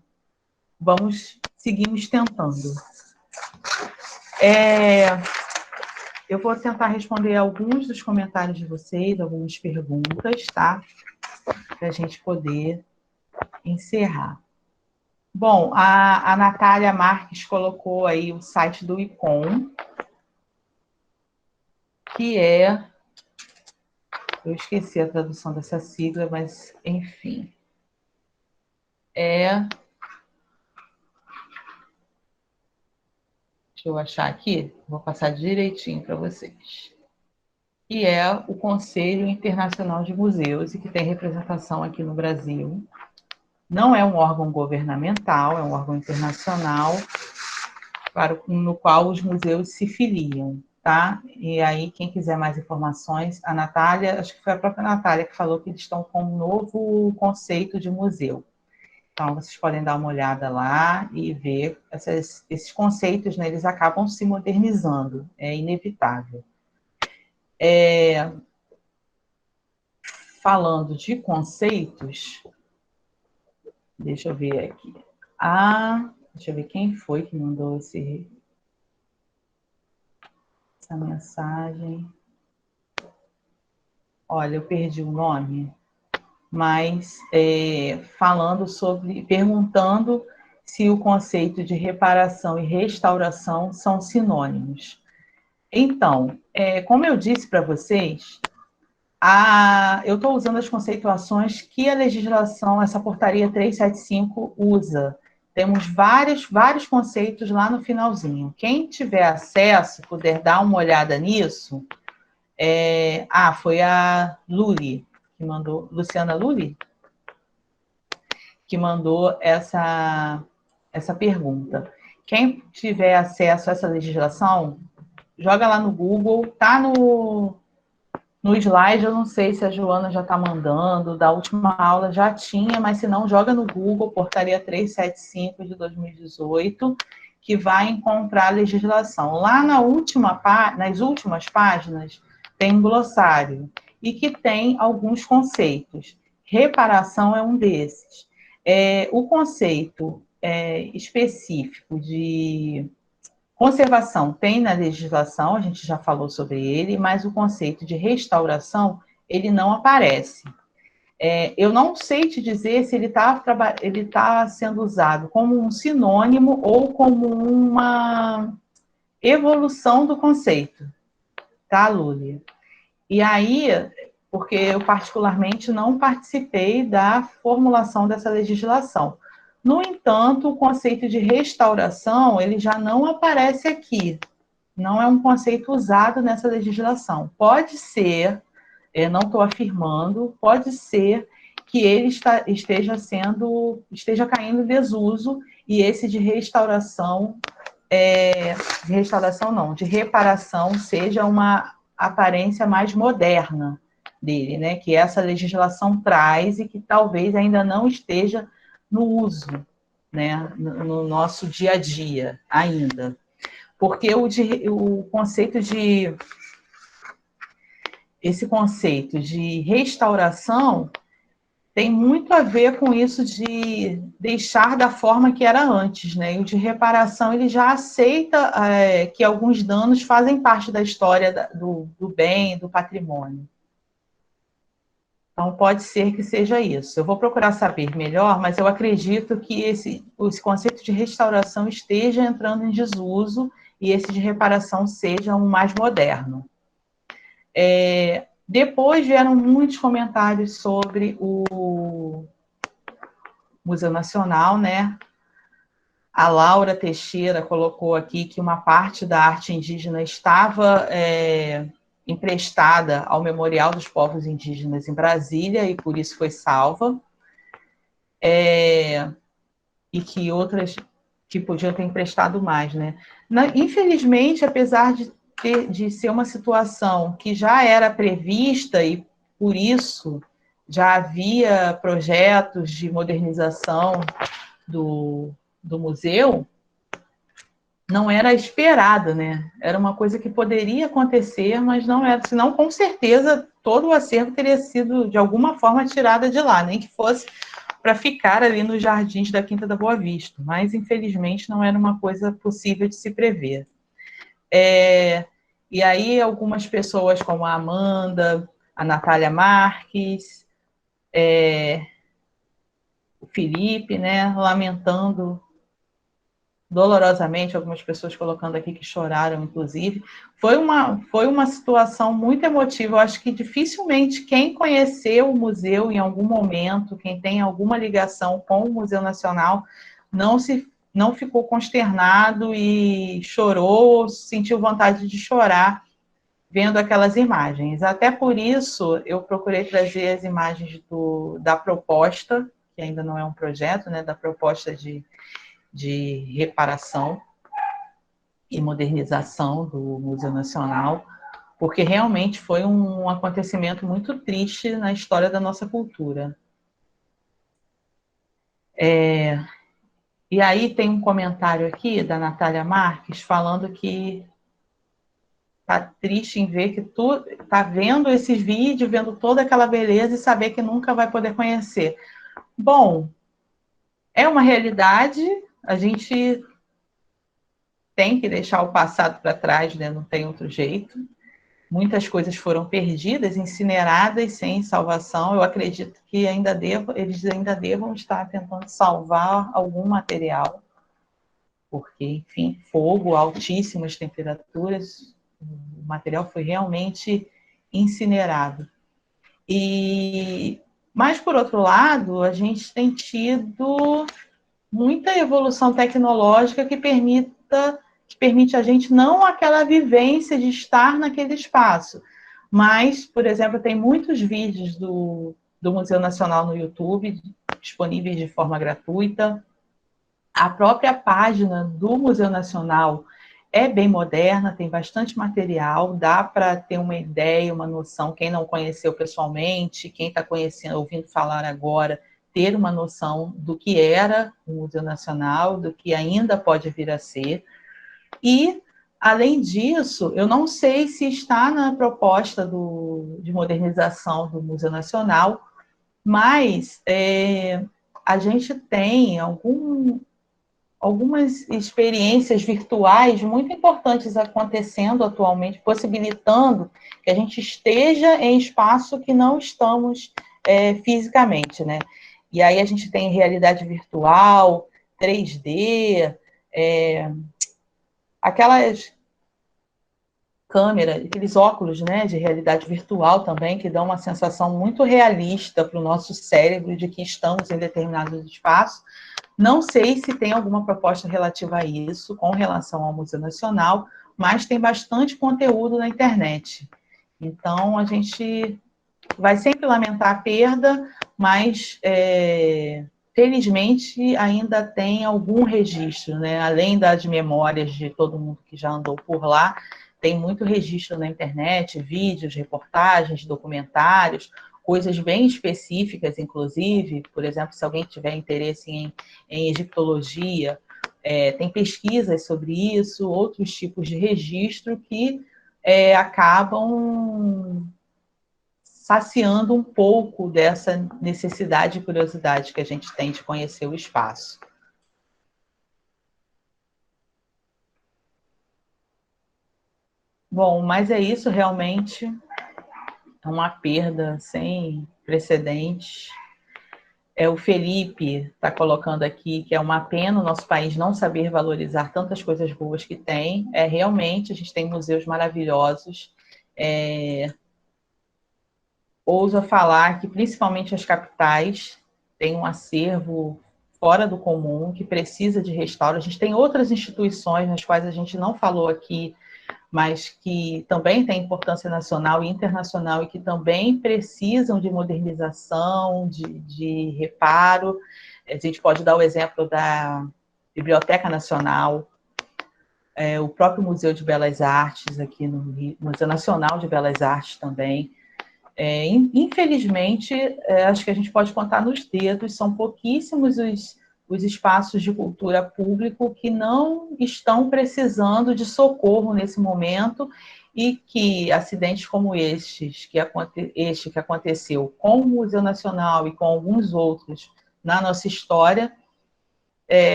Seguimos tentando. Eu vou tentar responder alguns dos comentários de vocês, algumas perguntas, tá? Para a gente poder encerrar. Bom, a Natália Marques colocou aí o site do ICOM, que eu esqueci a tradução dessa sigla, mas, enfim, deixa eu achar aqui, vou passar direitinho para vocês. Que é o Conselho Internacional de Museus, e que tem representação aqui no Brasil. Não é um órgão governamental, é um órgão internacional no qual os museus se filiam, tá? E aí, quem quiser mais informações, a Natália, acho que foi a própria Natália que falou que eles estão com um novo conceito de museu. Então, vocês podem dar uma olhada lá e ver esses conceitos, né, eles acabam se modernizando, é inevitável. Falando de conceitos, deixa eu ver aqui. Deixa eu ver quem foi que mandou essa mensagem. Olha, eu perdi o nome, mas perguntando se o conceito de reparação e restauração são sinônimos. Então, como eu disse para vocês, eu estou usando as conceituações que a legislação, essa portaria 375 usa. Temos vários conceitos lá no finalzinho. Quem tiver acesso, puder dar uma olhada nisso, foi a Luli, que mandou, Luciana Luli, que mandou essa pergunta. Quem tiver acesso a essa legislação, joga lá no Google, tá no slide, eu não sei se a Joana já está mandando, da última aula já tinha, mas se não, joga no Google, portaria 375 de 2018, que vai encontrar a legislação. Lá nas últimas páginas, tem um glossário, e que tem alguns conceitos. Reparação é um desses. O conceito específico de conservação tem na legislação, a gente já falou sobre ele, mas o conceito de restauração, ele não aparece. Eu não sei te dizer se ele tá sendo usado como um sinônimo ou como uma evolução do conceito, tá, Lúlia? E aí, porque eu particularmente não participei da formulação dessa legislação. No entanto, o conceito de restauração, ele já não aparece aqui. Não é um conceito usado nessa legislação. Pode ser, não estou afirmando, pode de desuso, e esse de reparação seja uma aparência mais moderna dele, né? Que essa legislação traz e que talvez ainda não esteja no uso, né, no nosso dia a dia ainda. Porque esse conceito de restauração tem muito a ver com isso de deixar da forma que era antes, né? E o de reparação, ele já aceita que alguns danos fazem parte da história do bem, do patrimônio. Então, pode ser que seja isso. Eu vou procurar saber melhor, mas eu acredito que esse conceito de restauração esteja entrando em desuso e esse de reparação seja um mais moderno. Depois vieram muitos comentários sobre o Museu Nacional, né? A Laura Teixeira colocou aqui que uma parte da arte indígena estava emprestada ao Memorial dos Povos Indígenas em Brasília e por isso foi salva, e que outras que podiam ter emprestado mais, né? Infelizmente, apesar de ser uma situação que já era prevista e por isso já havia projetos de modernização do museu, não era esperado, né? Era uma coisa que poderia acontecer, mas não era. Senão, com certeza, todo o acervo teria sido, de alguma forma, tirado de lá, nem que fosse para ficar ali nos jardins da Quinta da Boa Vista. Mas, infelizmente, não era uma coisa possível de se prever. E aí, algumas pessoas, como a Amanda, a Natália Marques, o Felipe, né, lamentando dolorosamente, algumas pessoas colocando aqui que choraram, inclusive. Foi uma situação muito emotiva. Eu acho que dificilmente quem conheceu o museu em algum momento, quem tem alguma ligação com o Museu Nacional, não ficou consternado e chorou, sentiu vontade de chorar vendo aquelas imagens. Até por isso, eu procurei trazer as imagens da proposta, que ainda não é um projeto, né, da proposta de reparação e modernização do Museu Nacional, porque realmente foi um acontecimento muito triste na história da nossa cultura. E aí tem um comentário aqui da Natália Marques falando que está triste em ver que tu está vendo esses vídeos, vendo toda aquela beleza e saber que nunca vai poder conhecer. Bom, é uma realidade. a gente tem que deixar o passado para trás, né? Não tem outro jeito. Muitas coisas foram perdidas, incineradas, sem salvação. Eu acredito que eles ainda devam estar tentando salvar algum material, porque, enfim, fogo, altíssimas temperaturas, o material foi realmente incinerado. Mas, por outro lado, a gente tem tido muita evolução tecnológica que permite a gente não aquela vivência de estar naquele espaço, mas, por exemplo, tem muitos vídeos do Museu Nacional no YouTube disponíveis de forma gratuita. A própria página do Museu Nacional é bem moderna, tem bastante material, dá para ter uma ideia, uma noção, quem não conheceu pessoalmente, quem está conhecendo, ouvindo falar agora, ter uma noção do que era o Museu Nacional, do que ainda pode vir a ser. E, além disso, eu não sei se está na proposta de modernização do Museu Nacional, mas a gente tem algumas experiências virtuais muito importantes acontecendo atualmente, possibilitando que a gente esteja em espaço que não estamos fisicamente, né? E aí a gente tem realidade virtual, 3D, aquelas câmeras, aqueles óculos, né, de realidade virtual também, que dão uma sensação muito realista para o nosso cérebro de que estamos em determinados espaços. Não sei se tem alguma proposta relativa a isso, com relação ao Museu Nacional, mas tem bastante conteúdo na internet. Então, a gente vai sempre lamentar a perda, mas, felizmente, ainda tem algum registro, né? Além das memórias de todo mundo que já andou por lá, tem muito registro na internet, vídeos, reportagens, documentários, coisas bem específicas, inclusive, por exemplo, se alguém tiver interesse em egiptologia, tem pesquisas sobre isso, outros tipos de registro que acabam saciando um pouco dessa necessidade e curiosidade que a gente tem de conhecer o espaço. Bom, mas é isso, realmente é uma perda sem precedentes. O Felipe está colocando aqui que é uma pena o nosso país não saber valorizar tantas coisas boas que tem. Realmente, a gente tem museus maravilhosos. Ouso falar que, principalmente as capitais, têm um acervo fora do comum, que precisa de restauro. A gente tem outras instituições nas quais a gente não falou aqui, mas que também têm importância nacional e internacional e que também precisam de modernização, de reparo. A gente pode dar o exemplo da Biblioteca Nacional, o próprio Museu de Belas Artes, aqui no Rio, Museu Nacional de Belas Artes também. Infelizmente, acho que a gente pode contar nos dedos, são pouquíssimos os espaços de cultura público que não estão precisando de socorro nesse momento e que acidentes como este que aconteceu com o Museu Nacional e com alguns outros na nossa história,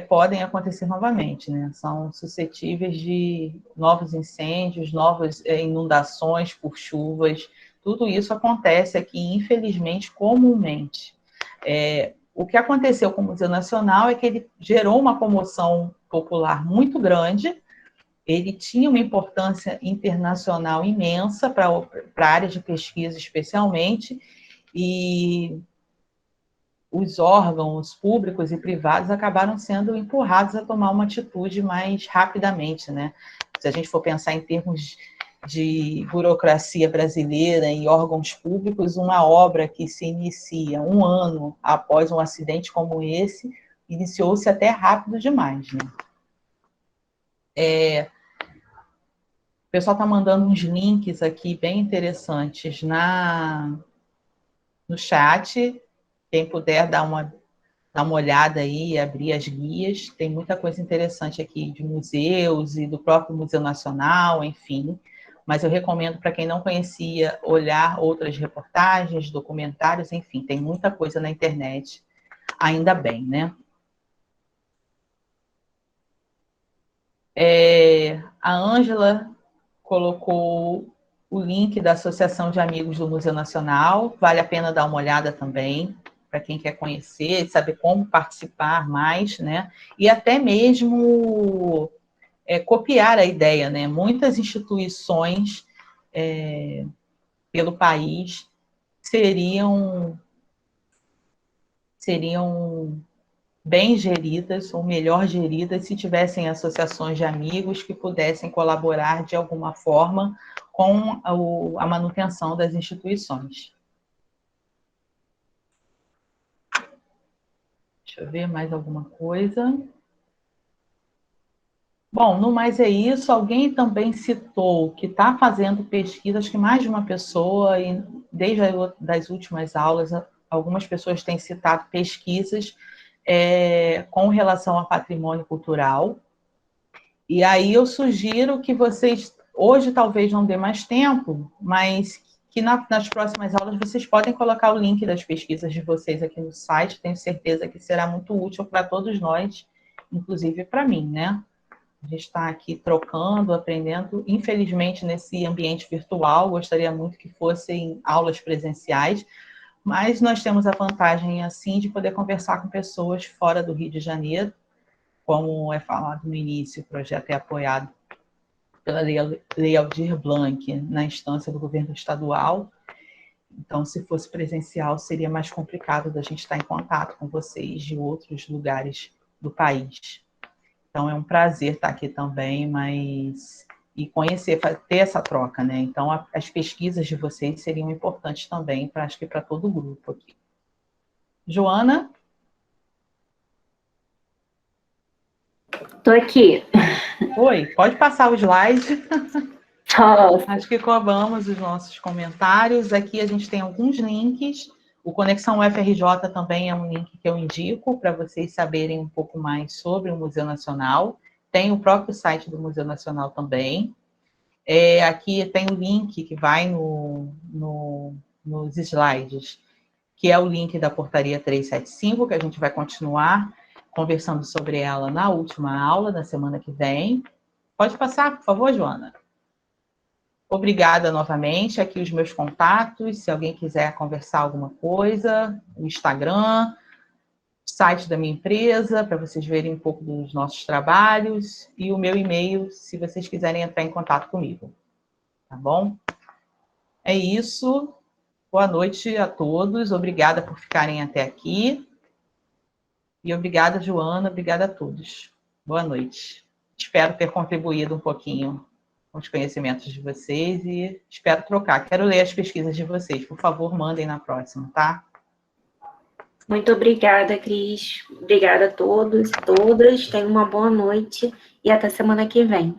podem acontecer novamente, né? São suscetíveis de novos incêndios, novas inundações por chuvas. Tudo isso acontece aqui, infelizmente, comumente. O que aconteceu com o Museu Nacional é que ele gerou uma comoção popular muito grande, ele tinha uma importância internacional imensa para a área de pesquisa, especialmente, e os órgãos públicos e privados acabaram sendo empurrados a tomar uma atitude mais rapidamente, né? Se a gente for pensar em termos de burocracia brasileira e órgãos públicos, uma obra que se inicia um ano após um acidente como esse, iniciou-se até rápido demais, né? O pessoal está mandando uns links aqui bem interessantes no chat. Quem puder dar uma olhada aí, abrir as guias, tem muita coisa interessante aqui de museus e do próprio Museu Nacional, enfim. Mas eu recomendo para quem não conhecia olhar outras reportagens, documentários, enfim, tem muita coisa na internet, ainda bem, né? A Ângela colocou o link da Associação de Amigos do Museu Nacional, vale a pena dar uma olhada também, para quem quer conhecer, saber como participar mais, né? E até mesmo copiar a ideia, né? Muitas instituições pelo país seriam bem geridas ou melhor geridas se tivessem associações de amigos que pudessem colaborar de alguma forma com a manutenção das instituições. Deixa eu ver mais alguma coisa. Bom, no mais é isso. Alguém também citou que está fazendo pesquisa, acho que mais de uma pessoa, e desde as últimas aulas, algumas pessoas têm citado pesquisas com relação ao patrimônio cultural. E aí eu sugiro que vocês, hoje talvez não dê mais tempo, mas que nas próximas aulas vocês podem colocar o link das pesquisas de vocês aqui no site. Tenho certeza que será muito útil para todos nós, inclusive para mim, né? A gente está aqui trocando, aprendendo. Infelizmente, nesse ambiente virtual, gostaria muito que fossem aulas presenciais, mas nós temos a vantagem, assim, de poder conversar com pessoas fora do Rio de Janeiro. Como é falado no início, o projeto é apoiado pela Lei Aldir Blanc na instância do governo estadual. Então, se fosse presencial, seria mais complicado da gente estar em contato com vocês de outros lugares do país. Então, é um prazer estar aqui também, e conhecer, ter essa troca, né? Então, as pesquisas de vocês seriam importantes também, acho que para todo o grupo aqui. Joana?
Estou aqui.
Oi, pode passar o slide.
Nossa.
Acho que cobramos os nossos comentários. Aqui a gente tem alguns links. O Conexão UFRJ também é um link que eu indico para vocês saberem um pouco mais sobre o Museu Nacional. Tem o próprio site do Museu Nacional também. Aqui tem o link que vai nos slides, que é o link da Portaria 375, que a gente vai continuar conversando sobre ela na última aula, na semana que vem. Pode passar, por favor, Joana? Obrigada novamente. Aqui os meus contatos, se alguém quiser conversar alguma coisa, o Instagram, site da minha empresa, para vocês verem um pouco dos nossos trabalhos, e o meu e-mail, se vocês quiserem entrar em contato comigo. Tá bom? É isso. Boa noite a todos. Obrigada por ficarem até aqui. E obrigada, Joana. Obrigada a todos. Boa noite. Espero ter contribuído um pouquinho com os conhecimentos de vocês e espero trocar. Quero ler as pesquisas de vocês. Por favor, mandem na próxima, tá?
Muito obrigada, Cris. Obrigada a todos e todas. Tenham uma boa noite e até semana que vem.